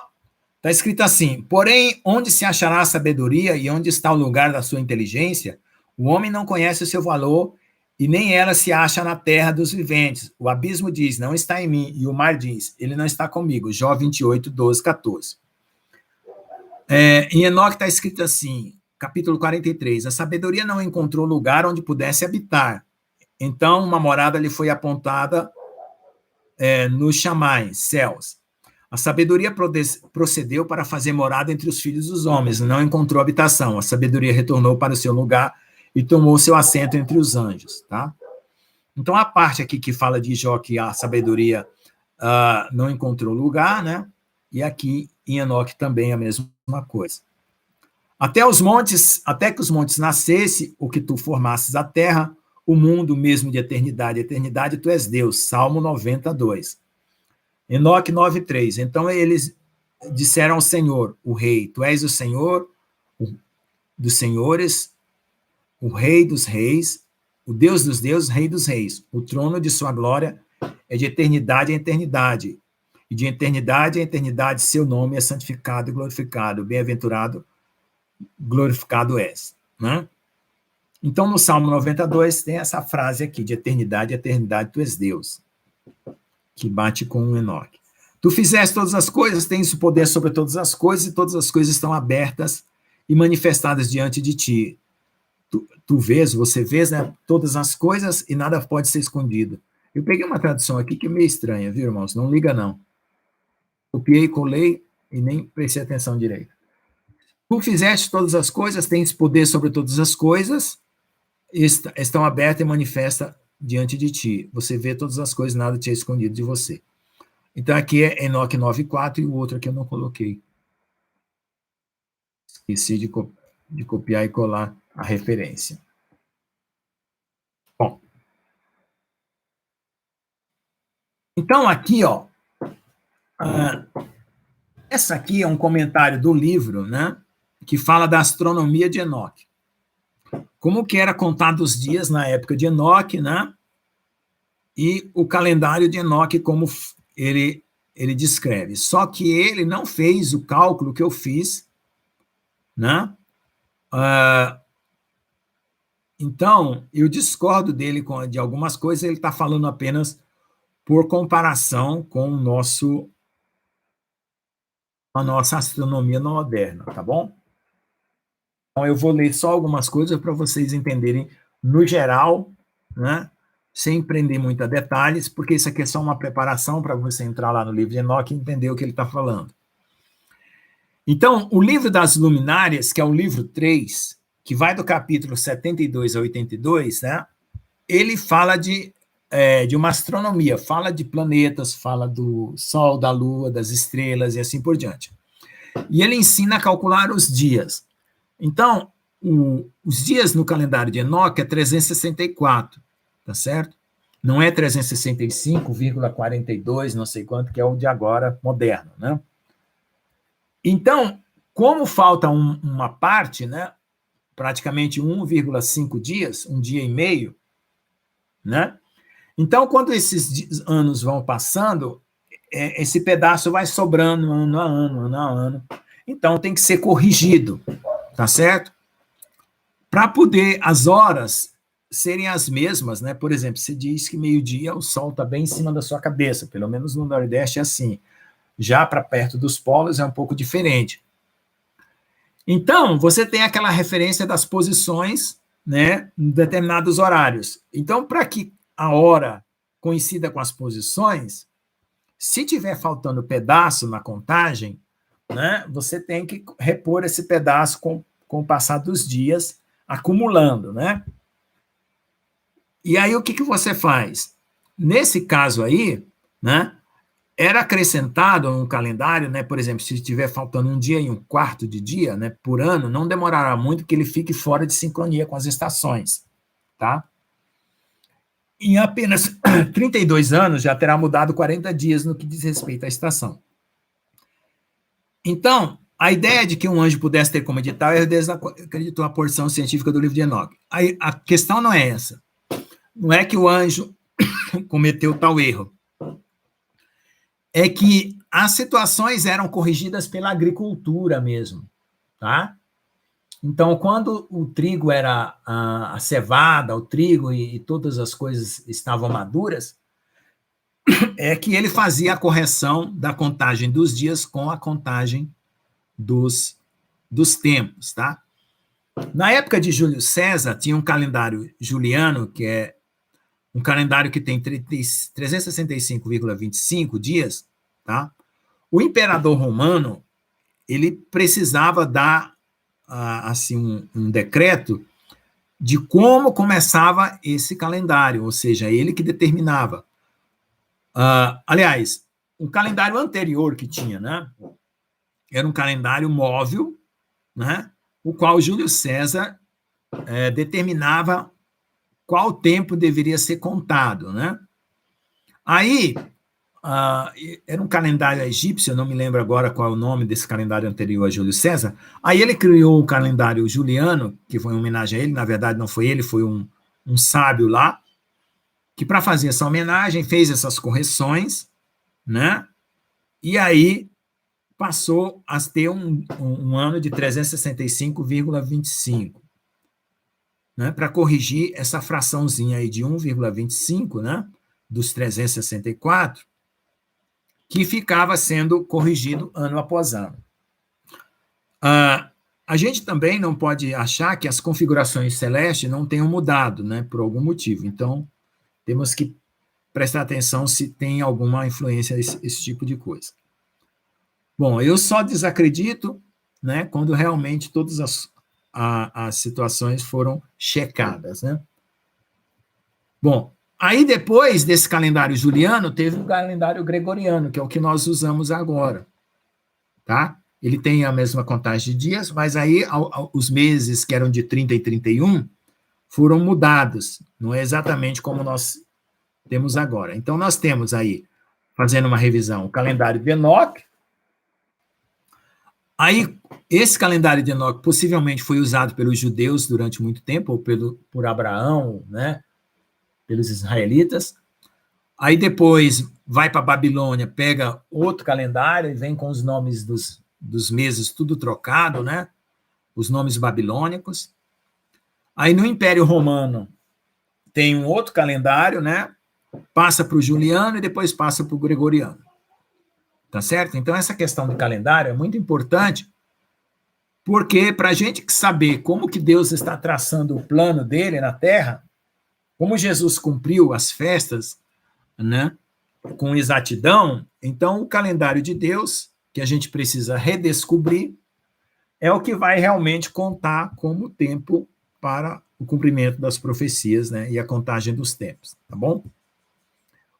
está escrito assim: porém, onde se achará a sabedoria e onde está o lugar da sua inteligência? O homem não conhece o seu valor e nem ela se acha na terra dos viventes. O abismo diz, não está em mim, e o mar diz, ele não está comigo. Jó 28, 12, 14. Em Enoque está escrito assim, capítulo 43, a sabedoria não encontrou lugar onde pudesse habitar. Então, uma morada lhe foi apontada nos chamais, céus. A sabedoria procedeu para fazer morada entre os filhos dos homens, não encontrou habitação. A sabedoria retornou para o seu lugar e tomou seu assento entre os anjos, tá? Então, a parte aqui que fala de Jó, que a sabedoria não encontrou lugar, né? E aqui em Enoque também a mesma coisa. Até que os montes nascessem, o que tu formasses a terra, o mundo mesmo de eternidade, tu és Deus. Salmo 92. Enoque 9:3. Então eles disseram ao Senhor, o rei, tu és o Senhor dos senhores, o rei dos reis, o Deus dos deuses, rei dos reis. O trono de sua glória é de eternidade em eternidade. E de eternidade em eternidade seu nome é santificado e glorificado. Bem-aventurado, glorificado és. Né? Então, no Salmo 92, tem essa frase aqui, de eternidade em eternidade tu és Deus, que bate com o Enoque. Tu fizeste todas as coisas, tens o poder sobre todas as coisas, e todas as coisas estão abertas e manifestadas diante de ti. Você vês, né, todas as coisas e nada pode ser escondido. Eu peguei uma tradução aqui que é meio estranha, viu, irmãos? Não liga, não. Copiei, colei e nem prestei atenção direito. Tu fizeste todas as coisas, tens poder sobre todas as coisas, estão abertas e manifestas diante de ti. Você vê todas as coisas, nada te é escondido de você. Então, aqui é Enoque 9:4 e o outro aqui eu não coloquei. Esqueci de copiar e colar a referência. Bom. Então, aqui, ó, essa aqui é um comentário do livro, né, que fala da astronomia de Enoque. Como que era contado os dias na época de Enoque, né, e o calendário de Enoque, como ele descreve. Só que ele não fez o cálculo que eu fiz, né, Então, eu discordo dele de algumas coisas, ele está falando apenas por comparação com a nossa astronomia moderna, tá bom? Então, eu vou ler só algumas coisas para vocês entenderem, no geral, né, sem prender muito a detalhes, porque isso aqui é só uma preparação para você entrar lá no livro de Enoque e entender o que ele está falando. Então, o livro das luminárias, que é o livro 3, que vai do capítulo 72 a 82, né, ele fala de uma astronomia, fala de planetas, fala do Sol, da Lua, das estrelas e assim por diante. E ele ensina a calcular os dias. Então, os dias no calendário de Enoque é 364, tá certo? Não é 365,42, não sei quanto, que é o de agora moderno, né? Então, como falta uma parte, né? Praticamente 1,5 dias, um dia e meio, né? Então, quando esses anos vão passando, esse pedaço vai sobrando ano a ano, ano a ano. Então, tem que ser corrigido, tá certo? Para poder as horas serem as mesmas, né? Por exemplo, se diz que meio-dia o sol está bem em cima da sua cabeça, pelo menos no Nordeste é assim. Já para perto dos polos é um pouco diferente. Então, você tem aquela referência das posições, né, em determinados horários. Então, para que a hora coincida com as posições, se tiver faltando pedaço na contagem, né, você tem que repor esse pedaço com o passar dos dias, acumulando, né? E aí, o que você faz? Nesse caso aí, né, era acrescentado um calendário, né, por exemplo, se estiver faltando um dia e um quarto de dia, né, por ano, não demorará muito que ele fique fora de sincronia com as estações, tá? Em apenas 32 anos, já terá mudado 40 dias no que diz respeito à estação. Então, a ideia de que um anjo pudesse ter como edital é desacreditou a porção científica do livro de Enoque. Aí, a questão não é essa. Não é que o anjo cometeu tal erro. É que as situações eram corrigidas pela agricultura mesmo, tá? Então, quando o trigo era a cevada, o trigo e todas as coisas estavam maduras, é que ele fazia a correção da contagem dos dias com a contagem dos tempos, tá? Na época de Júlio César, tinha um calendário juliano, que é um calendário que tem 365,25 dias, tá? O imperador romano, ele precisava dar assim, um decreto de como começava esse calendário, ou seja, ele que determinava. Aliás, o calendário anterior que tinha, né? Era um calendário móvel, né? O qual Júlio César determinava qual tempo deveria ser contado, né? Aí, era um calendário egípcio, eu não me lembro agora qual é o nome desse calendário anterior a Júlio César. Aí ele criou o calendário juliano, que foi em homenagem a ele, na verdade não foi ele, foi um sábio lá, que para fazer essa homenagem fez essas correções, né? E aí passou a ter um ano de 365,25, né, para corrigir essa fraçãozinha aí de 1,25, né, dos 364, que ficava sendo corrigido ano após ano. A gente também não pode achar que as configurações celestes não tenham mudado, né, por algum motivo. Então, temos que prestar atenção se tem alguma influência esse tipo de coisa. Bom, eu só desacredito, né, quando realmente todas as situações foram checadas, né? Bom, aí depois desse calendário juliano, teve o calendário gregoriano, que é o que nós usamos agora, tá? Ele tem a mesma contagem de dias, mas aí os meses que eram de 30 e 31 foram mudados, não é exatamente como nós temos agora. Então, nós temos aí, fazendo uma revisão, o calendário de Enoque. Aí, esse calendário de Enoque possivelmente foi usado pelos judeus durante muito tempo, ou por Abraão, né, pelos israelitas. Aí depois vai para a Babilônia, pega outro calendário e vem com os nomes dos meses tudo trocado, né, os nomes babilônicos. Aí no Império Romano tem um outro calendário, né? Passa para o Juliano e depois passa para o Gregoriano. Tá certo? Então, essa questão do calendário é muito importante, porque para a gente saber como que Deus está traçando o plano dele na Terra, como Jesus cumpriu as festas, né, com exatidão, então o calendário de Deus, que a gente precisa redescobrir, é o que vai realmente contar como tempo para o cumprimento das profecias, né, e a contagem dos tempos, tá bom?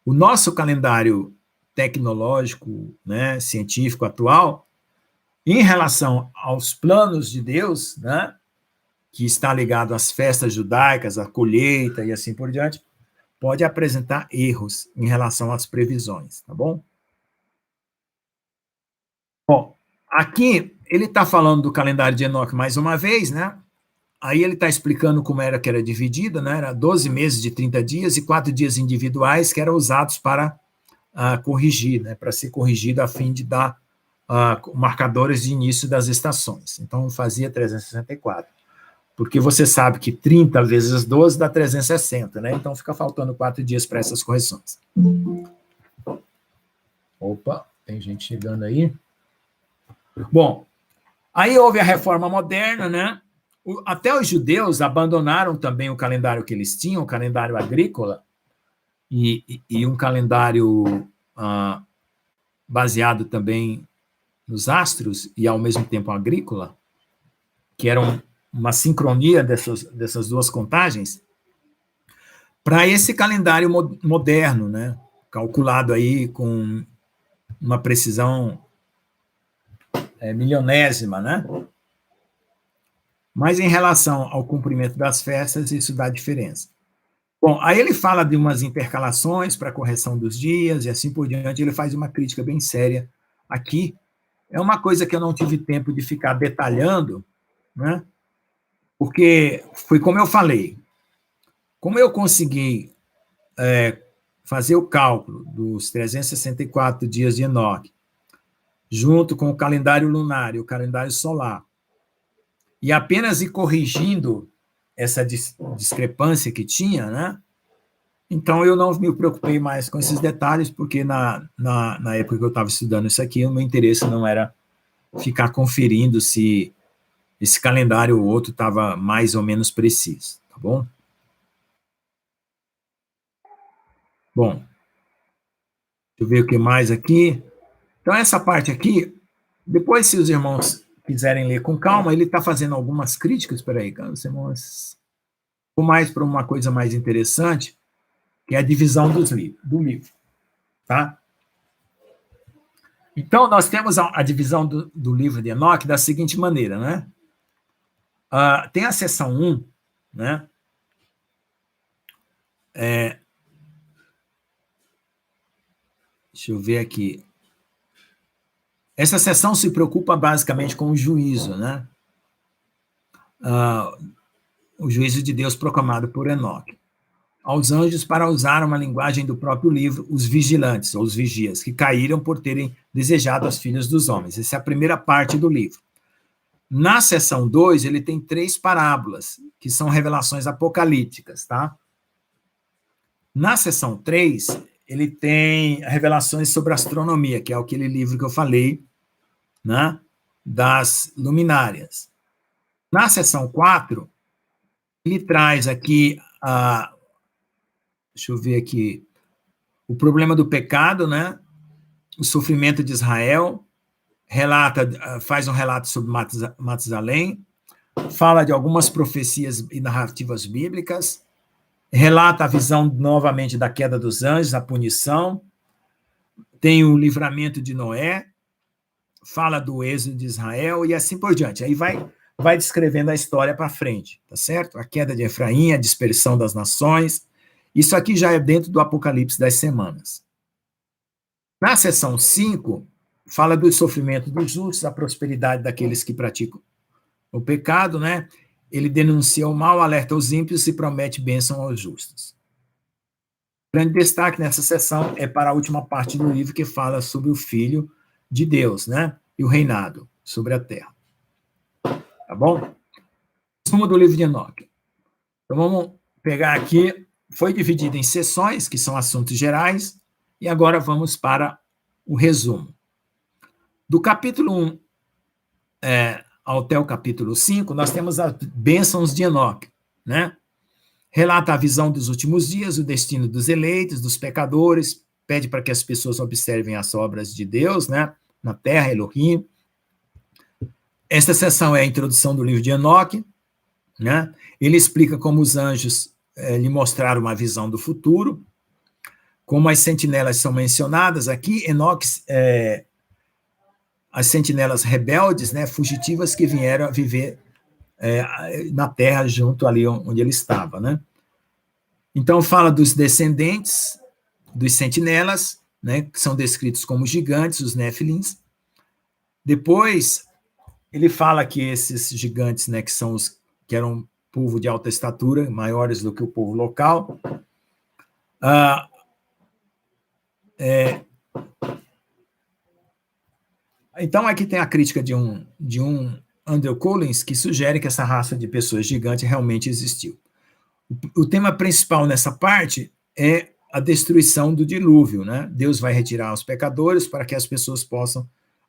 O nosso calendário tecnológico, né, científico atual, em relação aos planos de Deus, né, que está ligado às festas judaicas, à colheita e assim por diante, pode apresentar erros em relação às previsões, tá bom? Bom, aqui ele está falando do calendário de Enoque mais uma vez, né? Aí ele está explicando como era que era dividida, né? Era 12 meses de 30 dias e 4 dias individuais que eram usados para corrigir, né? Para ser corrigido a fim de dar marcadores de início das estações. Então, fazia 364. Porque você sabe que 30 vezes 12 dá 360, né? Então, fica faltando 4 dias para essas correções. Opa, tem gente chegando aí. Bom, aí houve a reforma moderna, né? Até os judeus abandonaram também o calendário que eles tinham, o calendário agrícola, e um calendário baseado também nos astros e, ao mesmo tempo, agrícola, que eram uma sincronia dessas duas contagens, para esse calendário moderno, né? Calculado aí com uma precisão milionésima, né? Mas em relação ao cumprimento das festas, isso dá diferença. Bom, aí ele fala de umas intercalações para correção dos dias e assim por diante, ele faz uma crítica bem séria aqui. É uma coisa que eu não tive tempo de ficar detalhando, né? Porque foi como eu falei, como eu consegui fazer o cálculo dos 364 dias de Enoque, junto com o calendário lunar e o calendário solar, e apenas ir corrigindo essa discrepância que tinha, né? Então, eu não me preocupei mais com esses detalhes, porque na época que eu estava estudando isso aqui, o meu interesse não era ficar conferindo se esse calendário ou outro estava mais ou menos preciso, tá bom? Bom, deixa eu ver o que mais aqui. Então, essa parte aqui, depois, se os irmãos quiserem ler com calma, ele está fazendo algumas críticas, espera aí, os irmãos, ou mais para uma coisa mais interessante, que é a divisão do livro, tá? Então, nós temos a divisão do livro de Enoque da seguinte maneira, né? Tem a seção 1, né? Deixa eu ver aqui. Essa seção se preocupa basicamente com o juízo, né? O juízo de Deus proclamado por Enoque. Aos anjos para usar uma linguagem do próprio livro, os vigilantes, ou os vigias, que caíram por terem desejado as filhas dos homens. Essa é a primeira parte do livro. Na seção 2, ele tem 3 parábolas, que são revelações apocalípticas, tá? Na seção 3, ele tem revelações sobre astronomia, que é aquele livro que eu falei, né, das luminárias. Na seção 4, ele traz aqui deixa eu ver aqui, o problema do pecado, né, o sofrimento de Israel, faz um relato sobre Matusalém, fala de algumas profecias e narrativas bíblicas, relata a visão novamente da queda dos anjos, a punição, tem o livramento de Noé, fala do êxodo de Israel e assim por diante. Aí vai descrevendo a história para frente, tá certo? A queda de Efraim, a dispersão das nações. Isso aqui já é dentro do Apocalipse das Semanas. Na seção 5, fala do sofrimento dos justos, a prosperidade daqueles que praticam o pecado, né? Ele denuncia o mal, alerta os ímpios e promete bênção aos justos. O grande destaque nessa seção é para a última parte do livro, que fala sobre o Filho de Deus, né? E o reinado sobre a terra. Tá bom? Resumo do livro de Enoque. Então, vamos pegar aqui, foi dividido em sessões, que são assuntos gerais, e agora vamos para o resumo. Do capítulo 1 até o capítulo 5, nós temos as bênçãos de Enoque, né? Relata a visão dos últimos dias, o destino dos eleitos, dos pecadores, pede para que as pessoas observem as obras de Deus, né? Na terra, Elohim. Esta seção é a introdução do livro de Enoque, né? Ele explica como os anjos lhe mostraram uma visão do futuro, como as sentinelas são mencionadas aqui. Enoque, as sentinelas rebeldes, né, fugitivas que vieram a viver na terra junto ali onde ele estava, né? Então fala dos descendentes dos sentinelas, né, que são descritos como gigantes, os Nefilins. Depois ele fala que esses gigantes, né, que são os que eram povo de alta estatura, maiores do que o povo local. Então, aqui tem a crítica de um Andrew Collins, que sugere que essa raça de pessoas gigantes realmente existiu. O tema principal nessa parte é a destruição do dilúvio, né? Deus vai retirar os pecadores para que as pessoas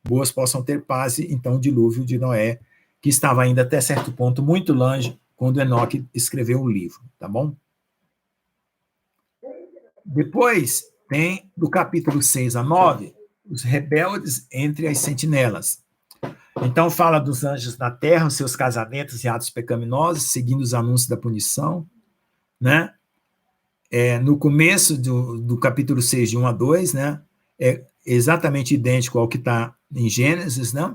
boas possam ter paz. Então, o dilúvio de Noé, que estava ainda até certo ponto muito longe, quando Enoque escreveu o livro, tá bom? Depois tem, do capítulo 6 a 9, os rebeldes entre as sentinelas. Então, fala dos anjos na terra, os seus casamentos e atos pecaminosos, seguindo os anúncios da punição, né? No começo do capítulo 6, de 1 a 2, né? É exatamente idêntico ao que está em Gênesis, né?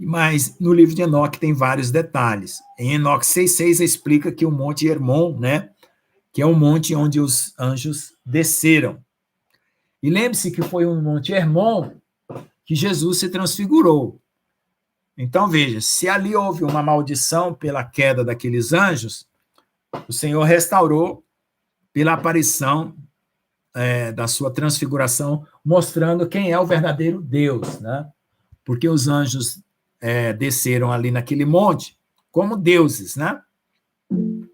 Mas no livro de Enoque tem vários detalhes. Em Enoque 6,6 explica que o Monte Hermon, né? Que é o monte onde os anjos desceram. E lembre-se que foi um Monte Hermon que Jesus se transfigurou. Então, veja, se ali houve uma maldição pela queda daqueles anjos, o Senhor restaurou pela aparição da sua transfiguração, mostrando quem é o verdadeiro Deus, né? Porque os anjos desceram ali naquele monte como deuses, né?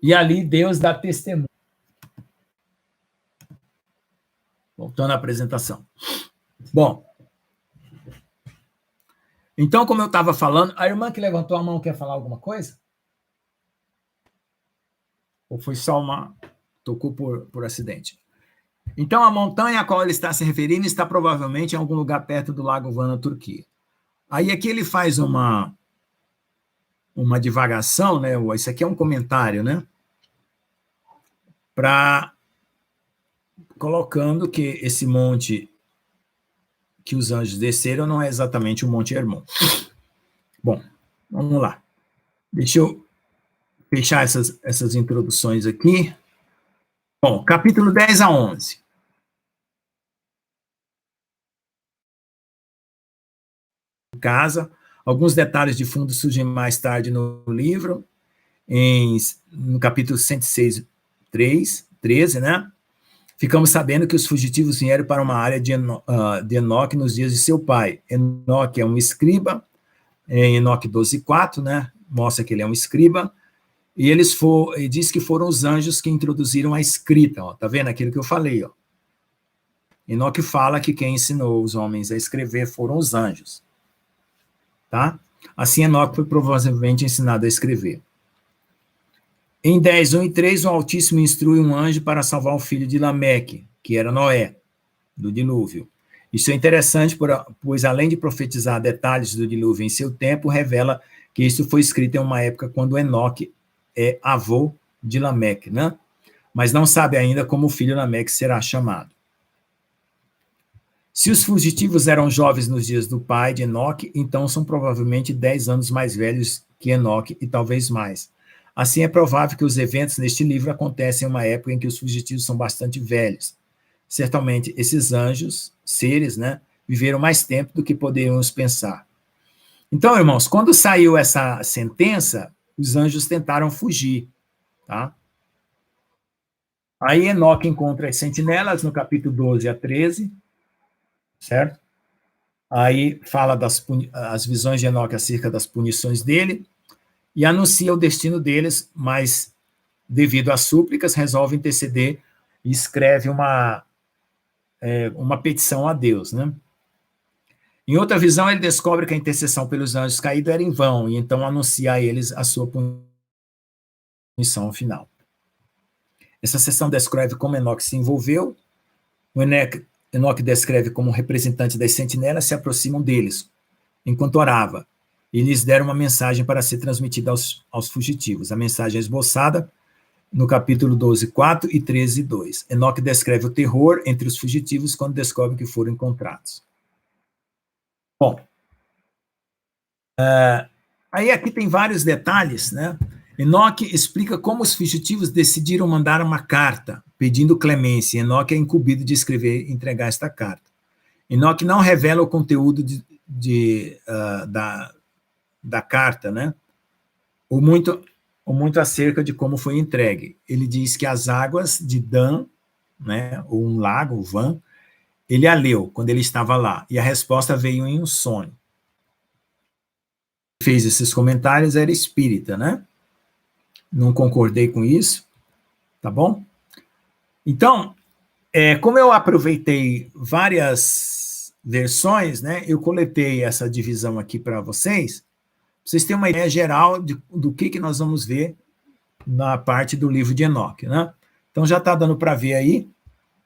E ali Deus dá testemunho. Voltando à apresentação. Bom, então, como eu estava falando, a irmã que levantou a mão quer falar alguma coisa? Ou foi só tocou por acidente? Então, a montanha a qual ele está se referindo está provavelmente em algum lugar perto do Lago Van, na Turquia. Aí aqui ele faz uma divagação, né? Isso aqui é um comentário, né? Colocando que esse monte que os anjos desceram não é exatamente o Monte Hermon. Bom, vamos lá. Deixa eu fechar essas introduções aqui. Bom, capítulo 10 a 11. Casa. Alguns detalhes de fundo surgem mais tarde no livro, no capítulo 106, 13, né? Ficamos sabendo que os fugitivos vieram para uma área de Enoque nos dias de seu pai. Enoque é um escriba, em Enoque 12:4, né? Mostra que ele é um escriba, e ele diz que foram os anjos que introduziram a escrita, ó, tá vendo aquilo que eu falei, ó. Enoque fala que quem ensinou os homens a escrever foram os anjos, tá? Assim, Enoque foi provavelmente ensinado a escrever. Em 10, 1 e 3, o Altíssimo instrui um anjo para salvar o filho de Lameque, que era Noé, do dilúvio. Isso é interessante, pois além de profetizar detalhes do dilúvio em seu tempo, revela que isso foi escrito em uma época quando Enoque é avô de Lameque, né? Mas não sabe ainda como o filho Lameque será chamado. Se os fugitivos eram jovens nos dias do pai de Enoque, então são provavelmente 10 anos mais velhos que Enoque e talvez mais. Assim, é provável que os eventos neste livro acontecem em uma época em que os fugitivos são bastante velhos. Certamente, esses anjos, seres, né, viveram mais tempo do que poderíamos pensar. Então, irmãos, quando saiu essa sentença, os anjos tentaram fugir, tá? Aí Enoque encontra as sentinelas no capítulo 12 a 13, certo? Aí fala as visões de Enoque acerca das punições dele, e anuncia o destino deles, mas devido às súplicas, resolve interceder e escreve uma petição a Deus, né? Em outra visão, ele descobre que a intercessão pelos anjos caídos era em vão, e então anuncia a eles a sua punição final. Essa seção descreve como Enoque se envolveu. O Enoque descreve como representante das sentinelas se aproximam deles, enquanto orava, e lhes deram uma mensagem para ser transmitida aos fugitivos. A mensagem é esboçada no capítulo 12, 4 e 13, 2. Enoque descreve o terror entre os fugitivos quando descobrem que foram encontrados. Bom, aí aqui tem vários detalhes, né? Enoque explica como os fugitivos decidiram mandar uma carta pedindo clemência. Enoque é incumbido de escrever e entregar esta carta. Enoque não revela o conteúdo da carta, né? Ou muito acerca de como foi entregue. Ele diz que as águas de Dan, né, ou um lago, o Van, ele a leu quando ele estava lá, e a resposta veio em um sonho. Fez esses comentários, era espírita, né? Não concordei com isso, tá bom? Então, como eu aproveitei várias versões, né, eu coletei essa divisão aqui para vocês terem uma ideia geral do que nós vamos ver na parte do livro de Enoque, né? Então, já está dando para ver aí,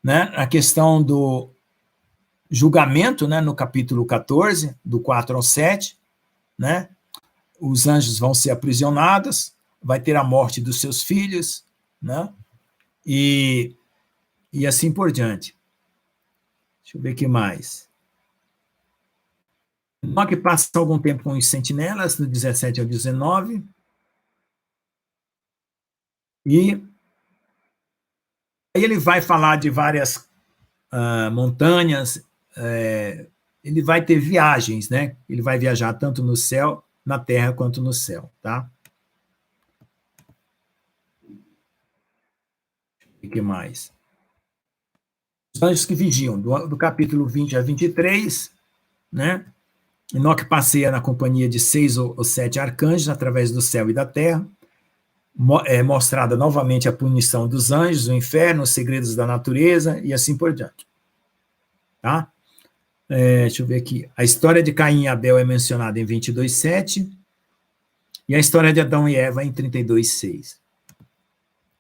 né, a questão do julgamento, né, no capítulo 14, do 4 ao 7, né? Os anjos vão ser aprisionados, vai ter a morte dos seus filhos, né? E assim por diante. Deixa eu ver o que mais. Enoque passa algum tempo com os sentinelas, do 17 ao 19. E aí ele vai falar de várias montanhas, ele vai ter viagens, né? Ele vai viajar tanto no céu, na terra, quanto no céu, tá? O que mais? Os anjos que vigiam, do capítulo 20 a 23, né? Enoque passeia na companhia de 6 ou 7 arcanjos através do céu e da terra. É mostrada novamente a punição dos anjos, o inferno, os segredos da natureza e assim por diante. Tá? Deixa eu ver aqui. A história de Caim e Abel é mencionada em 22:7 e a história de Adão e Eva em 32:6.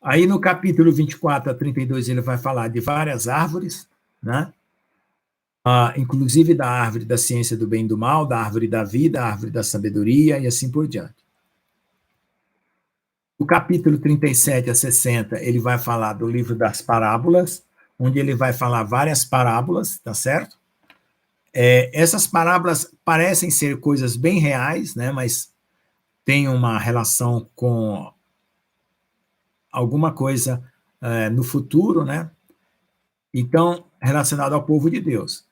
Aí no capítulo 24 a 32 ele vai falar de várias árvores, né? Inclusive da árvore da ciência do bem e do mal, da árvore da vida, da árvore da sabedoria e assim por diante. O capítulo 37 a 60 ele vai falar do livro das parábolas, onde ele vai falar várias parábolas, tá certo? Essas parábolas parecem ser coisas bem reais, né? Mas tem uma relação com alguma coisa no futuro, né? Então, relacionado ao povo de Deus.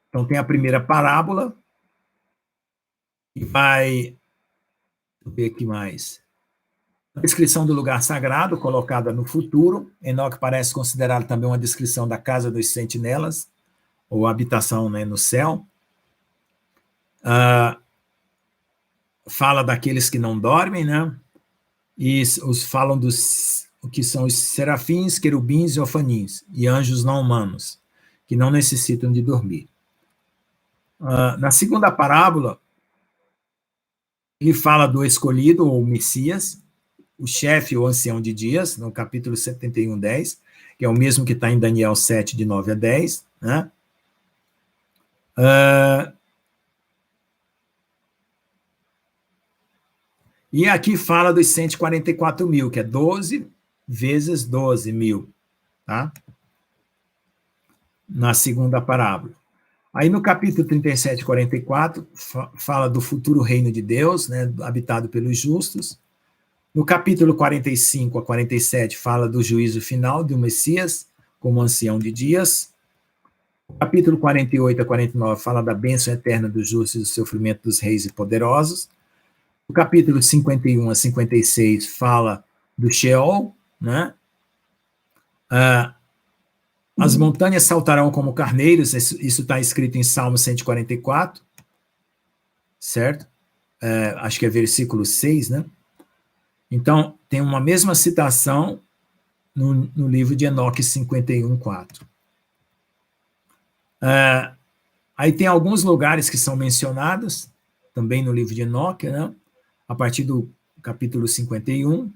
Então, tem a primeira parábola, e vai... Deixa eu ver aqui mais. A descrição do lugar sagrado, colocada no futuro. Enoque parece considerado também uma descrição da casa dos sentinelas, ou habitação, né, no céu. Fala daqueles que não dormem, né? E falam dos que são os serafins, querubins e ofanins, e anjos não humanos, que não necessitam de dormir. Na segunda parábola, ele fala do escolhido, ou Messias, o chefe ou ancião de dias, no capítulo 71:10, que é o mesmo que está em Daniel 7, de 9 a 10, né? E aqui fala dos 144 mil, que é 12 vezes 12 mil, tá? Na segunda parábola. Aí no capítulo 37, 44, fala do futuro reino de Deus, né, habitado pelos justos. No capítulo 45 a 47, fala do juízo final do Messias, como ancião de dias. No capítulo 48 a 49, fala da bênção eterna dos justos e do sofrimento dos reis e poderosos. O capítulo 51 a 56 fala do Sheol, né? As montanhas saltarão como carneiros, isso está escrito em Salmo 144, certo? Acho que é versículo 6, né? Então, tem uma mesma citação no livro de Enoque 51:4. Aí tem alguns lugares que são mencionados, também no livro de Enoque, né? A partir do capítulo 51.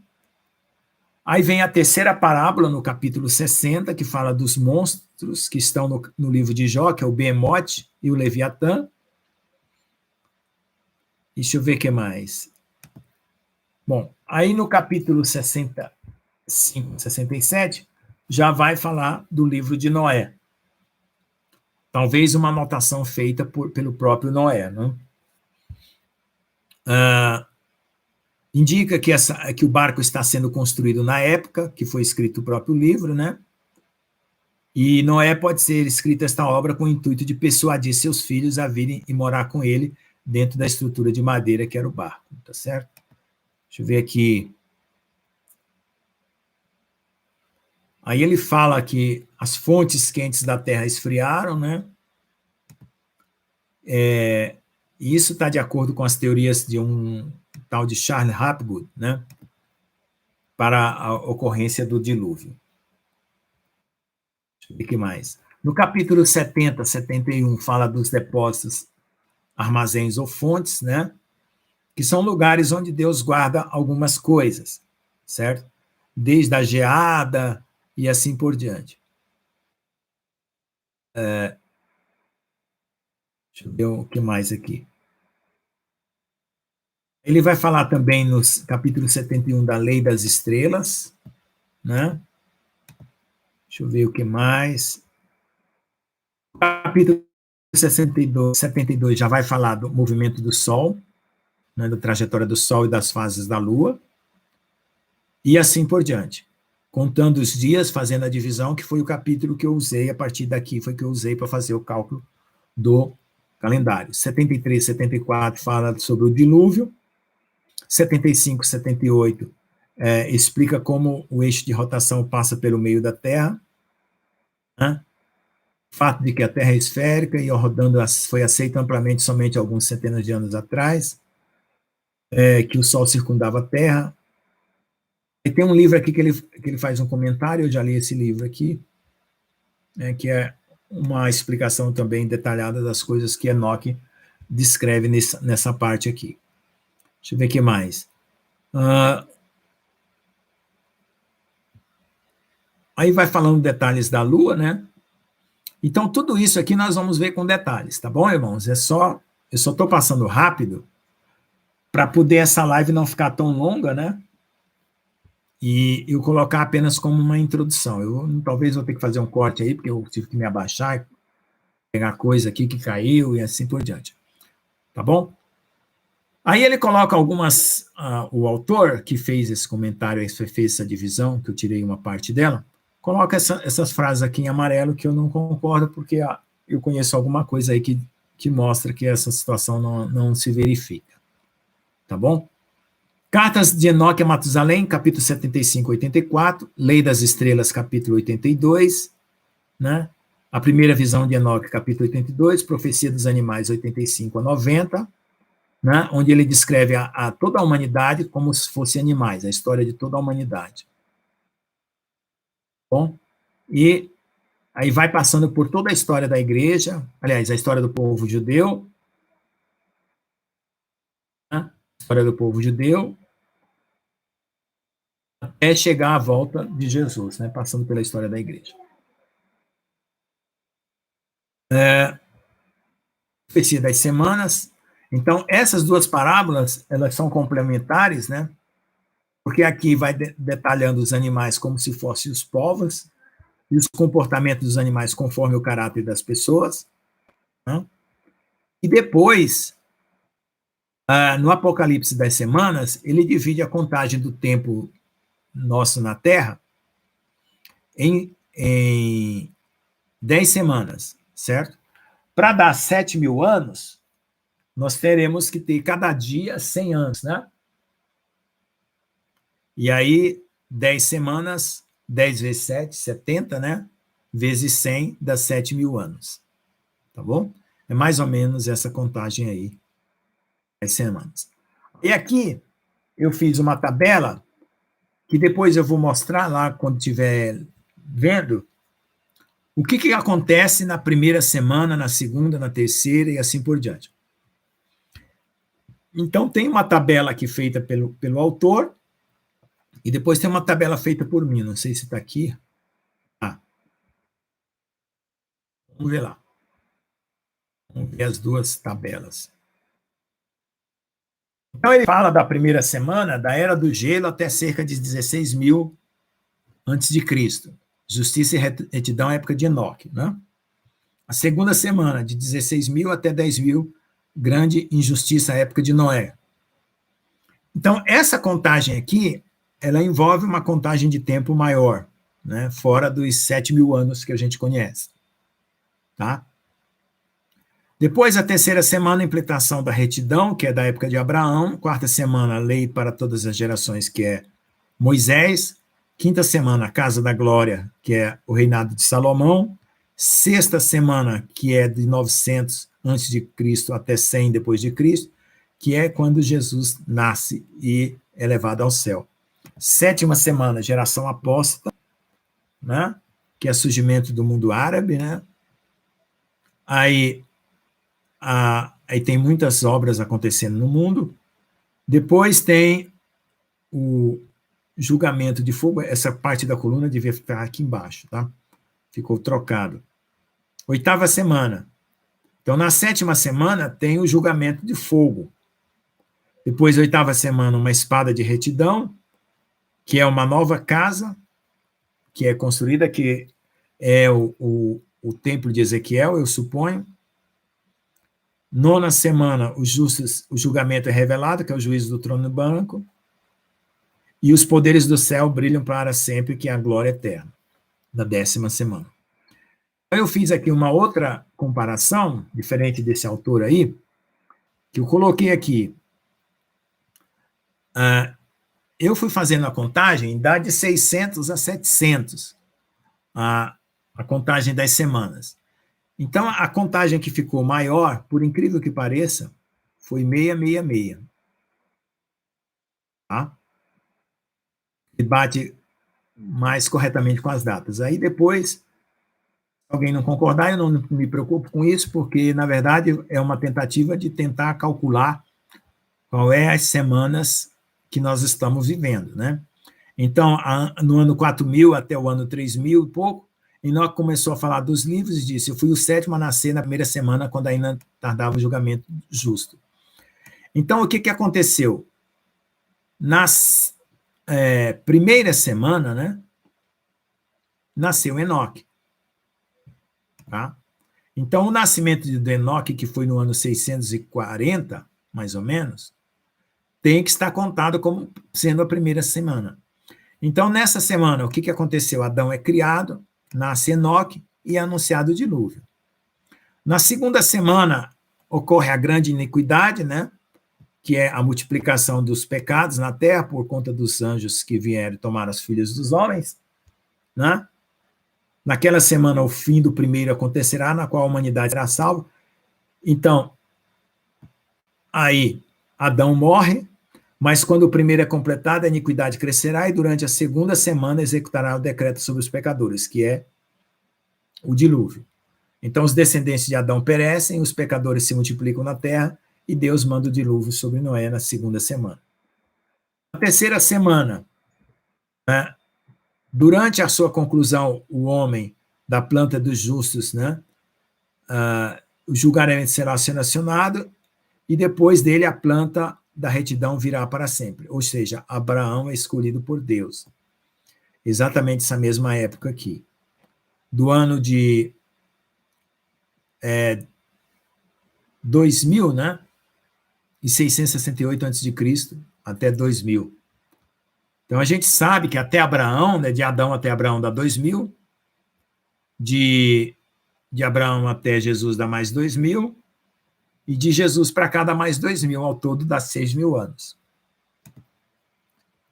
Aí vem a terceira parábola, no capítulo 60, que fala dos monstros que estão no livro de Jó, que é o Behemoth e o Leviatã. Deixa eu ver o que mais. Bom, aí no capítulo 65, 67, já vai falar do livro de Noé. Talvez uma anotação feita pelo próprio Noé, né? Indica que o barco está sendo construído na época que foi escrito o próprio livro, né? E Noé pode ser escrita esta obra com o intuito de persuadir seus filhos a virem e morar com ele dentro da estrutura de madeira que era o barco, tá certo? Deixa eu ver aqui. Aí ele fala que as fontes quentes da terra esfriaram, né? E isso está de acordo com as teorias de um tal de Charles Hapgood, né? Para a ocorrência do dilúvio. Deixa eu ver o que mais. No capítulo 70, 71, fala dos depósitos, armazéns ou fontes, né? Que são lugares onde Deus guarda algumas coisas, certo? Desde a geada e assim por diante. Deixa eu ver o que mais aqui. Ele vai falar também no capítulo 71 da Lei das Estrelas, né? Deixa eu ver o que mais. O capítulo 72 já vai falar do movimento do Sol, né, da trajetória do Sol e das fases da Lua, e assim por diante. Contando os dias, fazendo a divisão, que foi o capítulo que eu usei, a partir daqui foi que eu usei para fazer o cálculo do calendário. 73, 74 fala sobre o dilúvio, 75, 78 explica como o eixo de rotação passa pelo meio da Terra, né? O fato de que a Terra é esférica e rodando foi aceito amplamente somente algumas centenas de anos atrás, que o Sol circundava a Terra. E tem um livro aqui que ele faz um comentário, eu já li esse livro aqui, que é uma explicação também detalhada das coisas que Enoque descreve nessa parte aqui. Deixa eu ver o que mais. Aí vai falando detalhes da Lua, né? Então, tudo isso aqui nós vamos ver com detalhes, tá bom, irmãos? Eu só estou passando rápido para poder essa live não ficar tão longa, né? E eu colocar apenas como uma introdução. Talvez vou ter que fazer um corte aí, porque eu tive que me abaixar, pegar coisa aqui que caiu e assim por diante. Tá bom? Aí ele coloca algumas... o autor que fez esse comentário, fez essa divisão, que eu tirei uma parte dela, coloca essas frases aqui em amarelo que eu não concordo, porque eu conheço alguma coisa aí que mostra que essa situação não se verifica. Tá bom? Cartas de Enoque a Matusalém, capítulo 75, 84, Lei das Estrelas, capítulo 82, né? A primeira visão de Enoque, capítulo 82, Profecia dos Animais, 85 a 90, né? Onde ele descreve a toda a humanidade como se fosse animais, a história de toda a humanidade. Bom, e aí vai passando por toda a história da igreja, aliás, a história do povo judeu, né? História do povo judeu, até chegar à volta de Jesus, né? Passando pela história da igreja. Profecia das semanas. Então, essas duas parábolas, elas são complementares, né? Porque aqui vai detalhando os animais como se fossem os povos, e os comportamentos dos animais conforme o caráter das pessoas, né? E depois, no Apocalipse das semanas, ele divide a contagem do tempo nosso na Terra em 10 semanas, certo? Para dar 7.000 anos, nós teremos que ter cada dia 100 anos, né? E aí, 10 semanas, 10 vezes 7, 70, né? Vezes 100, dá 7.000 anos. Tá bom? É mais ou menos essa contagem aí, 10 semanas. E aqui, eu fiz uma tabela que depois eu vou mostrar lá quando estiver vendo o que acontece na primeira semana, na segunda, na terceira e assim por diante. Então, tem uma tabela aqui feita pelo autor e depois tem uma tabela feita por mim. Não sei se está aqui. Ah, vamos ver lá. Vamos ver as duas tabelas. Então, ele fala da primeira semana, da Era do Gelo até cerca de 16.000 antes de Cristo. Justiça e retidão à época de Enoque, né? A segunda semana, de 16.000 até 10.000, grande injustiça à época de Noé. Então, essa contagem aqui, ela envolve uma contagem de tempo maior, né? Fora dos 7.000 anos que a gente conhece. Tá? Depois, a terceira semana, a implementação da retidão, que é da época de Abraão. Quarta semana, a lei para todas as gerações, que é Moisés. Quinta semana, a Casa da Glória, que é o reinado de Salomão. Sexta semana, que é de 900 antes de Cristo até 100 depois de Cristo, que é quando Jesus nasce e é levado ao céu. Sétima semana, geração apóstata, né? Que é surgimento do mundo árabe, né? Aí tem muitas obras acontecendo no mundo. Depois tem o julgamento de fogo. Essa parte da coluna devia ficar aqui embaixo, tá? Ficou trocado. Oitava semana. Então, na sétima semana, tem o julgamento de fogo. Depois, oitava semana, uma espada de retidão, que é uma nova casa, que é construída, que é o templo de Ezequiel, eu suponho. Nona semana, o julgamento é revelado, que é o juízo do trono branco. E os poderes do céu brilham para sempre, que é a glória eterna, da 10ª semana. Eu fiz aqui uma outra comparação, diferente desse autor aí, que eu coloquei aqui. Eu fui fazendo a contagem, dá de 600 a 700, a contagem das semanas. Então, a contagem que ficou maior, por incrível que pareça, foi 666. Tá? E bate mais corretamente com as datas. Aí depois, se alguém não concordar, eu não me preocupo com isso, porque, na verdade, é uma tentativa de tentar calcular qual é as semanas que nós estamos vivendo, né? Então, no ano 4.000 até o ano 3.000 e pouco, Enoque começou a falar dos livros e disse: eu fui o sétimo a nascer na primeira semana, quando ainda tardava o julgamento justo. Então, o que aconteceu? Na primeira semana, né, nasceu Enoque. Tá? Então, o nascimento de Enoque, que foi no ano 640, mais ou menos, tem que estar contado como sendo a primeira semana. Então, nessa semana, o que aconteceu? Adão é criado, nasce Enoque e é anunciado o dilúvio. Na segunda semana, ocorre a grande iniquidade, né? Que é a multiplicação dos pecados na terra por conta dos anjos que vieram tomar os filhos dos homens. Né? Naquela semana, o fim do primeiro acontecerá, na qual a humanidade será salva. Então, aí, Adão morre, mas quando o primeiro é completado, a iniquidade crescerá e durante a segunda semana executará o decreto sobre os pecadores, que é o dilúvio. Então, os descendentes de Adão perecem, os pecadores se multiplicam na terra e Deus manda o dilúvio sobre Noé na segunda semana. Na terceira semana, né, durante a sua conclusão, o homem da planta dos justos, né, o julgamento será selecionado e depois dele a planta da retidão virá para sempre. Ou seja, Abraão é escolhido por Deus. Exatamente essa mesma época aqui. Do ano de 2000, né? E 668 a.C. até 2000. Então, a gente sabe que até Abraão, né, de Adão até Abraão dá 2000, de Abraão até Jesus dá mais 2000, e de Jesus para cá dá mais 2.000, ao todo dá 6.000 anos.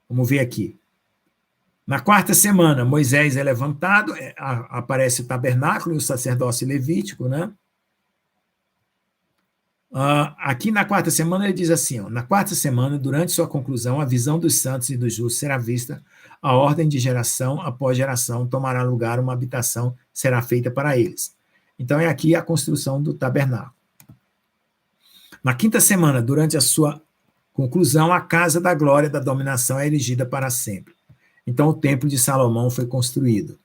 Vamos ver aqui. Na quarta semana, Moisés é levantado, aparece o tabernáculo e o sacerdócio levítico, né? Aqui na quarta semana ele diz assim, ó, na quarta semana, durante sua conclusão, a visão dos santos e dos justos será vista, a ordem de geração após geração tomará lugar, uma habitação será feita para eles. Então é aqui a construção do tabernáculo. Na quinta semana, durante a sua conclusão, a casa da glória da dominação é erigida para sempre. Então o templo de Salomão foi construído.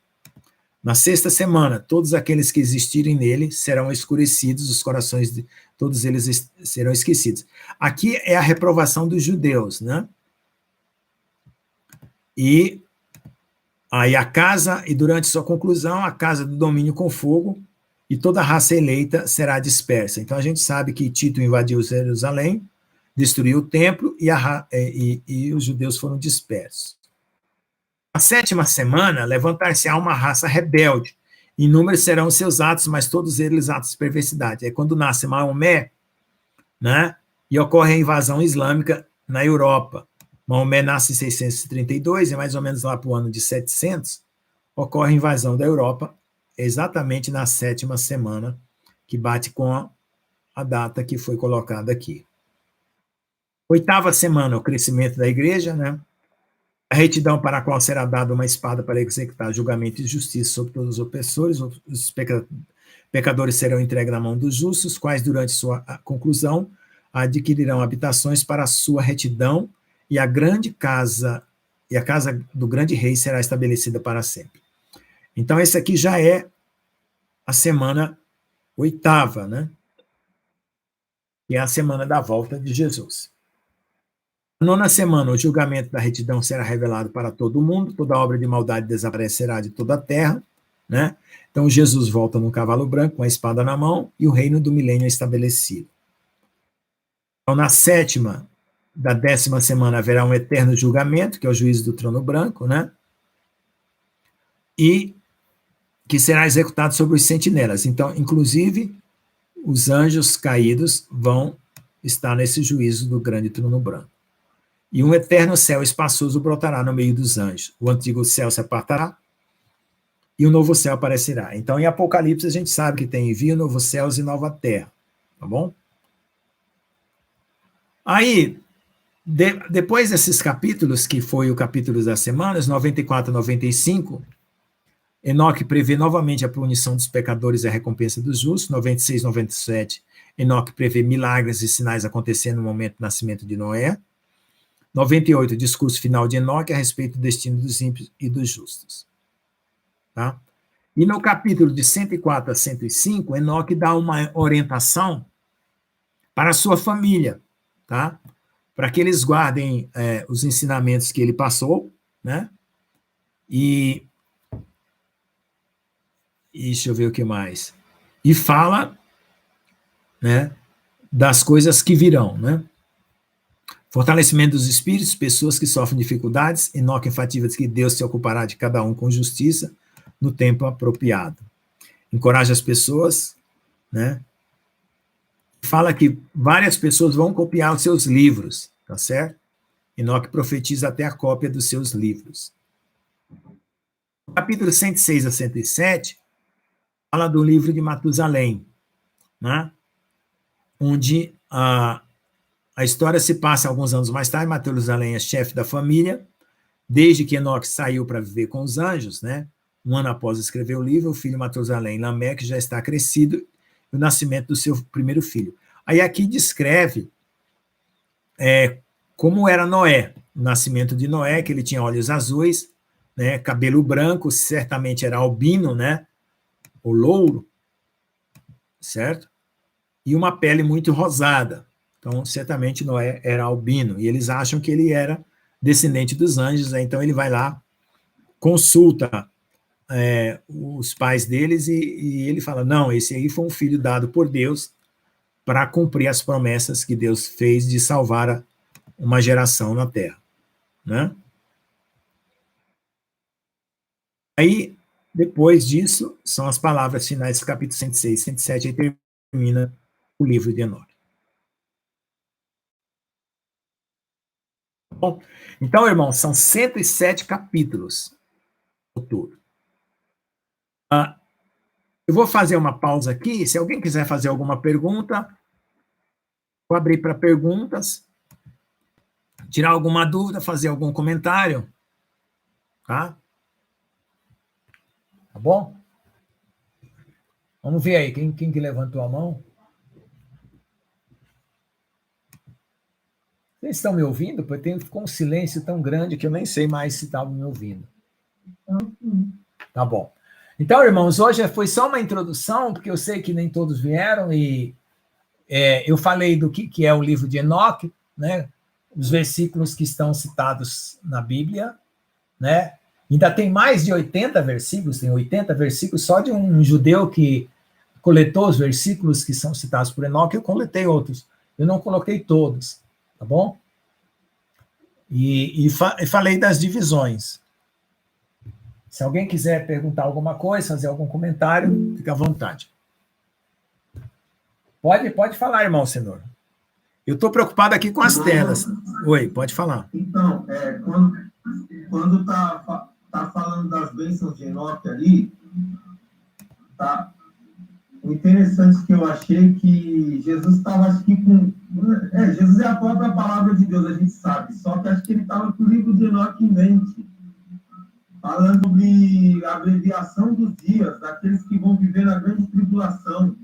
Na sexta semana, todos aqueles que existirem nele serão escurecidos, os corações de todos eles serão esquecidos. Aqui é a reprovação dos judeus, né? E aí e durante sua conclusão, a casa do domínio com fogo, e toda a raça eleita será dispersa. Então a gente sabe que Tito invadiu Jerusalém, destruiu o templo, e os judeus foram dispersos. Na sétima semana, levantar-se-á uma raça rebelde. Inúmeros serão os seus atos, mas todos eles atos de perversidade. É quando nasce Maomé, né, e ocorre a invasão islâmica na Europa. Maomé nasce em 632, e mais ou menos lá para o ano de 700, ocorre a invasão da Europa, exatamente na sétima semana, que bate com a data que foi colocada aqui. Oitava semana, o crescimento da igreja, né? A retidão para a qual será dada uma espada para executar julgamento e justiça sobre todos os opressores, os pecadores serão entregues na mão dos justos, quais durante sua conclusão adquirirão habitações para a sua retidão, e a casa do grande rei será estabelecida para sempre. Então esse aqui já é a semana oitava, né? Que é a semana da volta de Jesus. Na nona semana, o julgamento da retidão será revelado para todo mundo, toda obra de maldade desaparecerá de toda a terra, né? Então, Jesus volta num cavalo branco, com a espada na mão, e o reino do milênio é estabelecido. Então, na sétima da 10ª semana, haverá um eterno julgamento, que é o juízo do trono branco, né? E que será executado sobre os sentinelas. Então, inclusive, os anjos caídos vão estar nesse juízo do grande trono branco. E um eterno céu espaçoso brotará no meio dos anjos. O antigo céu se apartará e o novo céu aparecerá. Então, em Apocalipse, a gente sabe que tem envio, novos céus e nova terra. Tá bom? Aí, depois desses capítulos, que foi o capítulo das semanas, 94 e 95, Enoque prevê novamente a punição dos pecadores e a recompensa dos justos. 96 e 97, Enoque prevê milagres e sinais acontecendo no momento do nascimento de Noé. 98, discurso final de Enoque a respeito do destino dos ímpios e dos justos. Tá? E no capítulo de 104 a 105, Enoque dá uma orientação para a sua família, tá? Para que eles guardem os ensinamentos que ele passou, né? E deixa eu ver o que mais. E fala, né, das coisas que virão, né? Fortalecimento dos espíritos, pessoas que sofrem dificuldades. Enoque enfatiza que Deus se ocupará de cada um com justiça no tempo apropriado. Encoraja as pessoas, né? Fala que várias pessoas vão copiar os seus livros, tá certo? Enoque profetiza até a cópia dos seus livros. No capítulo 106 a 107, fala do livro de Matusalém, né? Onde a história se passa alguns anos mais tarde. Matusalém é chefe da família, desde que Enoque saiu para viver com os anjos, né? Um ano após escrever o livro, o filho Matusalém, Lameque, já está crescido, e o nascimento do seu primeiro filho. Aí aqui descreve como era Noé, o nascimento de Noé, que ele tinha olhos azuis, né? Cabelo branco, certamente era albino, né? Ou louro, certo? E uma pele muito rosada. Então, certamente Noé era albino, e eles acham que ele era descendente dos anjos, né? Então ele vai lá, consulta os pais deles, e ele fala, não, esse aí foi um filho dado por Deus para cumprir as promessas que Deus fez de salvar uma geração na Terra, né? Aí, depois disso, são as palavras finais do capítulo 106, 107, aí termina o livro de Enoque. Bom, então, irmãos, são 107 capítulos no todo. Eu vou fazer uma pausa aqui. Se alguém quiser fazer alguma pergunta, Vou abrir para perguntas, tirar alguma dúvida, fazer algum comentário, tá? Tá bom? Vamos ver aí, quem que levantou a mão? Vocês estão me ouvindo? Porque ficou um silêncio tão grande que eu nem sei mais se estavam me ouvindo. Tá bom. Então, irmãos, hoje foi só uma introdução, porque eu sei que nem todos vieram, e eu falei do que é o livro de Enoque, né? Os versículos que estão citados na Bíblia, né? Ainda tem mais de 80 versículos, tem 80 versículos só de um judeu que coletou os versículos que são citados por Enoque. Eu coletei outros, eu não coloquei todos, tá bom? E falei das divisões. Se alguém quiser perguntar alguma coisa, fazer algum comentário, fica à vontade. Pode falar, irmão Senhor. Eu estou preocupado aqui com as telas. Oi, pode falar. Então, quando tá falando das bênçãos de Enoque ali, tá? O interessante que eu achei que Jesus estava, acho que com... Jesus é a própria palavra de Deus, a gente sabe. Só que acho que ele estava com o livro de Enoque em mente. Falando sobre a abreviação dos dias, daqueles que vão viver na grande tribulação.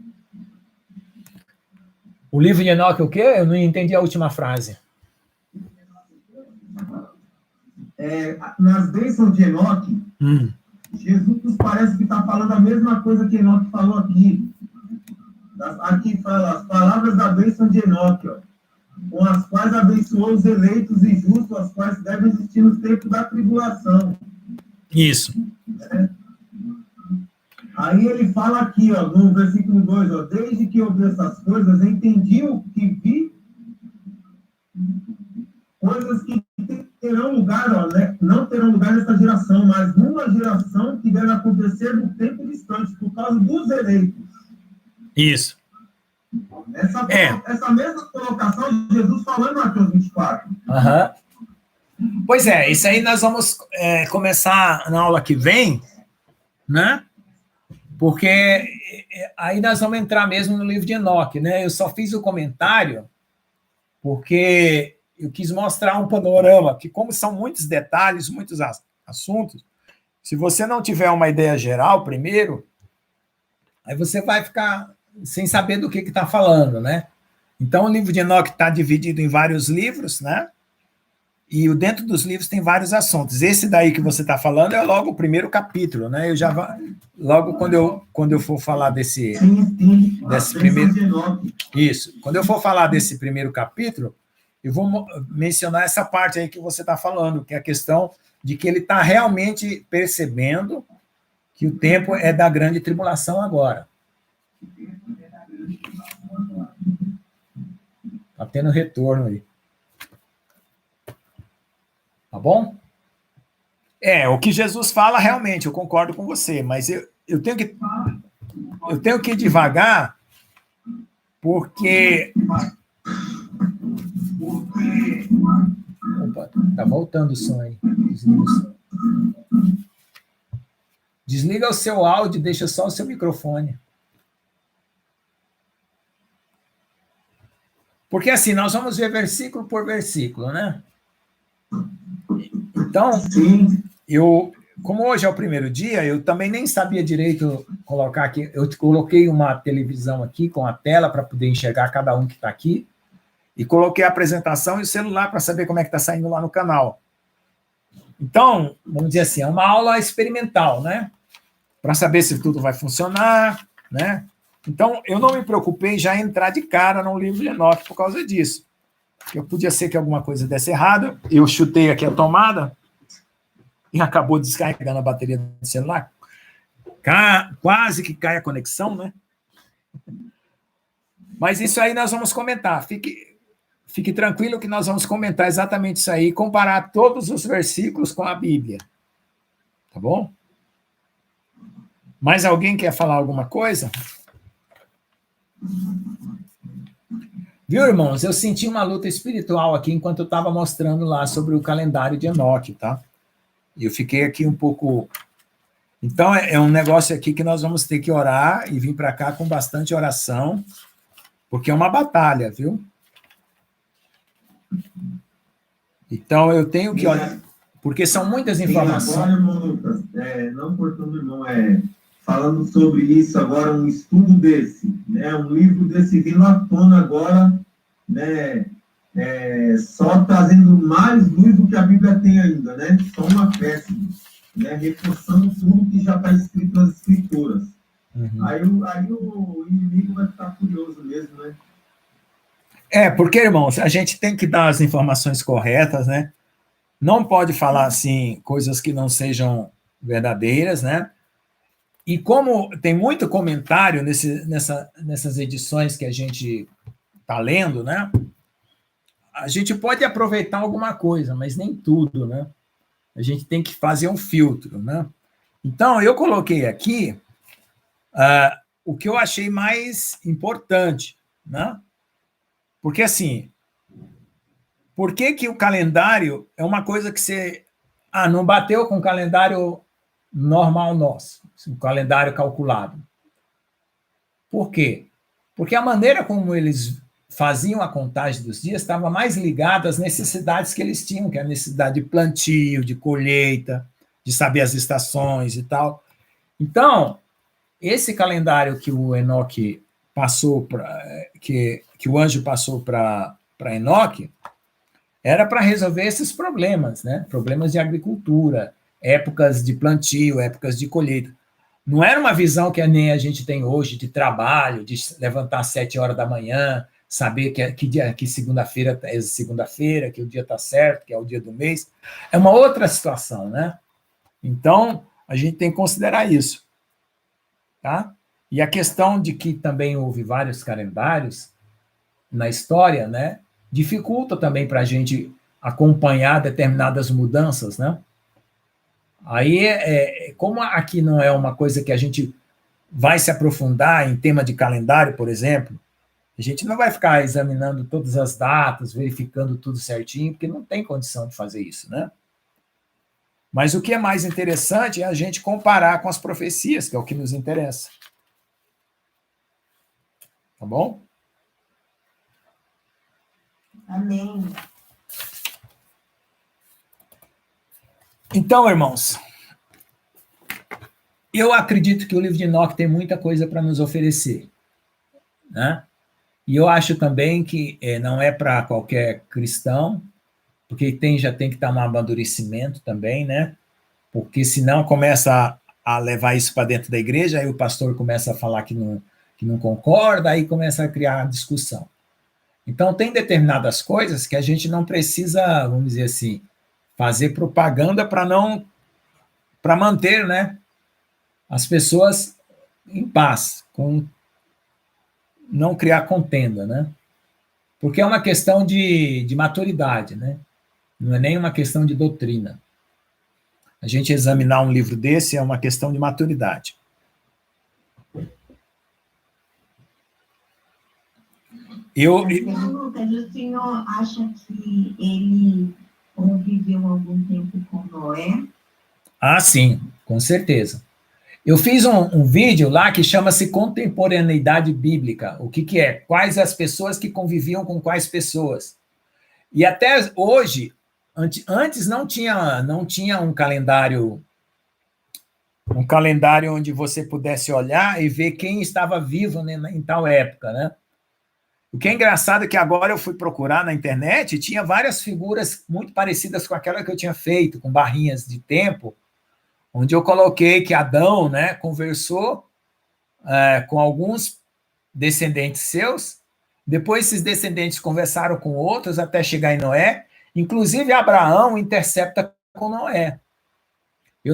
O livro de Enoque, o quê? Eu não entendi a última frase. Nas bênçãos de Enoque, Jesus parece que está falando a mesma coisa que Enoque falou aqui. Aqui fala as palavras da bênção de Enoque, ó, com as quais abençoou os eleitos e justos, as quais devem existir no tempo da tribulação. Isso. Aí ele fala aqui, ó, no versículo 2, ó, desde que ouvi essas coisas, entendi o que vi, coisas que terão lugar, ó, né? Não terão lugar nessa geração, mas numa geração que deve acontecer no tempo distante, por causa dos eleitos. Isso. Essa mesma colocação de Jesus falando em Mateus 24. Pois é, isso aí nós vamos começar na aula que vem, né? Porque aí nós vamos entrar mesmo no livro de Enoque, né? Eu só fiz o comentário porque eu quis mostrar um panorama, que como são muitos detalhes, muitos assuntos, se você não tiver uma ideia geral primeiro, aí você vai ficar sem saber do que está falando, né? Então, o livro de Enoque está dividido em vários livros, né? E dentro dos livros tem vários assuntos. Esse daí que você está falando é logo o primeiro capítulo, né? Eu já logo quando eu for falar desse primeiro, isso. Quando eu for falar desse primeiro capítulo, eu vou mencionar essa parte aí que você está falando, que é a questão de que ele está realmente percebendo que o tempo é da grande tribulação agora. Está tendo retorno aí. Tá bom? O que Jesus fala, realmente, eu concordo com você, mas eu tenho que ir devagar, porque... Opa, tá voltando o som aí. Desliga o som. Desliga o seu áudio, deixa só o seu microfone. Porque assim, nós vamos ver versículo por versículo, né? Então, como hoje é o primeiro dia, eu também nem sabia direito colocar aqui. Eu coloquei uma televisão aqui com a tela para poder enxergar cada um que está aqui. E coloquei a apresentação e o celular para saber como é que está saindo lá no canal. Então, vamos dizer assim, é uma aula experimental, né? Para saber se tudo vai funcionar, né? Então, eu não me preocupei em já entrar de cara no livro de Enoque por causa disso. Eu podia ser que alguma coisa desse errado, eu chutei aqui a tomada e acabou descarregando a bateria do celular. Quase que cai a conexão, né? Mas isso aí nós vamos comentar. Fique tranquilo que nós vamos comentar exatamente isso aí, comparar todos os versículos com a Bíblia. Tá bom? Mais alguém quer falar alguma coisa? Viu, irmãos? Eu senti uma luta espiritual aqui enquanto eu estava mostrando lá sobre o calendário de Enoque, tá? E eu fiquei aqui um pouco... Então, é um negócio aqui que nós vamos ter que orar e vir para cá com bastante oração, porque é uma batalha, viu? Então, eu tenho que olhar, porque são muitas informações. Agora, irmão Lucas, não cortando, irmão, falando sobre isso agora, um estudo desse, né, um livro desse vindo à tona agora, né, só trazendo mais luz do que a Bíblia tem ainda, né, só uma peça, né, reforçando tudo que já está escrito nas Escrituras. Uhum. Aí o inimigo vai ficar curioso mesmo, né? Porque, irmãos, a gente tem que dar as informações corretas, né? Não pode falar, assim, coisas que não sejam verdadeiras, né? E como tem muito comentário nessas edições que a gente está lendo, né? A gente pode aproveitar alguma coisa, mas nem tudo, né? A gente tem que fazer um filtro, né? Então, eu coloquei aqui o que eu achei mais importante, né? Porque, assim, por que o calendário é uma coisa que você... não bateu com o calendário normal nosso, o calendário calculado. Por quê? Porque a maneira como eles faziam a contagem dos dias estava mais ligada às necessidades que eles tinham, que é a necessidade de plantio, de colheita, de saber as estações e tal. Então, esse calendário que o Enoque passou que o anjo passou para Enoque era para resolver esses problemas, né? Problemas de agricultura, épocas de plantio, épocas de colheita. Não era uma visão que nem a gente tem hoje de trabalho, de levantar às 7 horas da manhã, saber que segunda-feira é segunda-feira, que o dia está certo, que é o dia do mês. É uma outra situação, né? Então, a gente tem que considerar isso. Tá? E a questão de que também houve vários calendários na história, né, dificulta também para a gente acompanhar determinadas mudanças, né? Aí, como aqui não é uma coisa que a gente vai se aprofundar em tema de calendário, por exemplo, a gente não vai ficar examinando todas as datas, verificando tudo certinho, porque não tem condição de fazer isso, né? Mas o que é mais interessante é a gente comparar com as profecias, que é o que nos interessa. Tá bom? Amém. Então, irmãos, eu acredito que o livro de Enoque tem muita coisa para nos oferecer, né? E eu acho também que não é para qualquer cristão, porque já tem que estar um amadurecimento também, né? Porque senão começa a levar isso para dentro da igreja, aí o pastor começa a falar que não concorda, aí começa a criar discussão. Então, tem determinadas coisas que a gente não precisa, vamos dizer assim, fazer propaganda para manter, né, as pessoas em paz, não criar contenda, né? Porque é uma questão de maturidade, né? Não é nem uma questão de doutrina. A gente examinar um livro desse é uma questão de maturidade. Lucas, o senhor acha que ele conviveu algum tempo com Noé? Sim, com certeza. Eu fiz um vídeo lá que chama-se Contemporaneidade Bíblica. O que é? Quais as pessoas que conviviam com quais pessoas. E até hoje, antes não tinha um calendário onde você pudesse olhar e ver quem estava vivo, né, em tal época, né? O que é engraçado é que agora eu fui procurar na internet e tinha várias figuras muito parecidas com aquela que eu tinha feito, com barrinhas de tempo, onde eu coloquei que Adão, né, conversou com alguns descendentes seus, depois esses descendentes conversaram com outros até chegar em Noé, inclusive Abraão intercepta com Noé.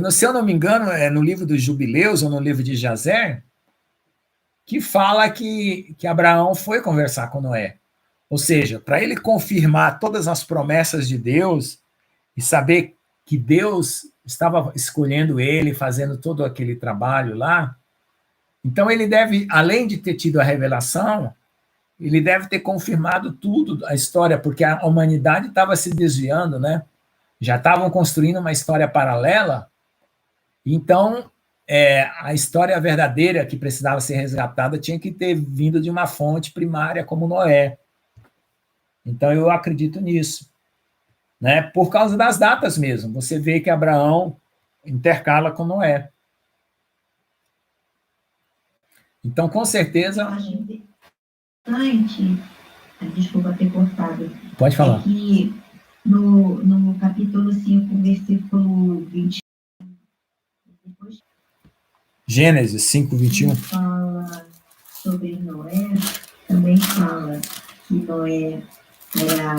Se eu não me engano, é no livro dos Jubileus ou no livro de Jazer, que fala que Abraão foi conversar com Noé. Ou seja, para ele confirmar todas as promessas de Deus e saber que Deus estava escolhendo ele, fazendo todo aquele trabalho lá, então ele deve, além de ter tido a revelação, ele deve ter confirmado tudo, a história, porque a humanidade estava se desviando, né? Já estavam construindo uma história paralela, então a história verdadeira que precisava ser resgatada tinha que ter vindo de uma fonte primária como Noé. Então, eu acredito nisso. Né? Por causa das datas mesmo. Você vê que Abraão intercala com Noé. Então, com certeza... Eu acho interessante, desculpa ter cortado, Pode falar. é que no capítulo 5, versículo 20, depois Gênesis 5:21. fala sobre Noé, também fala que Noé era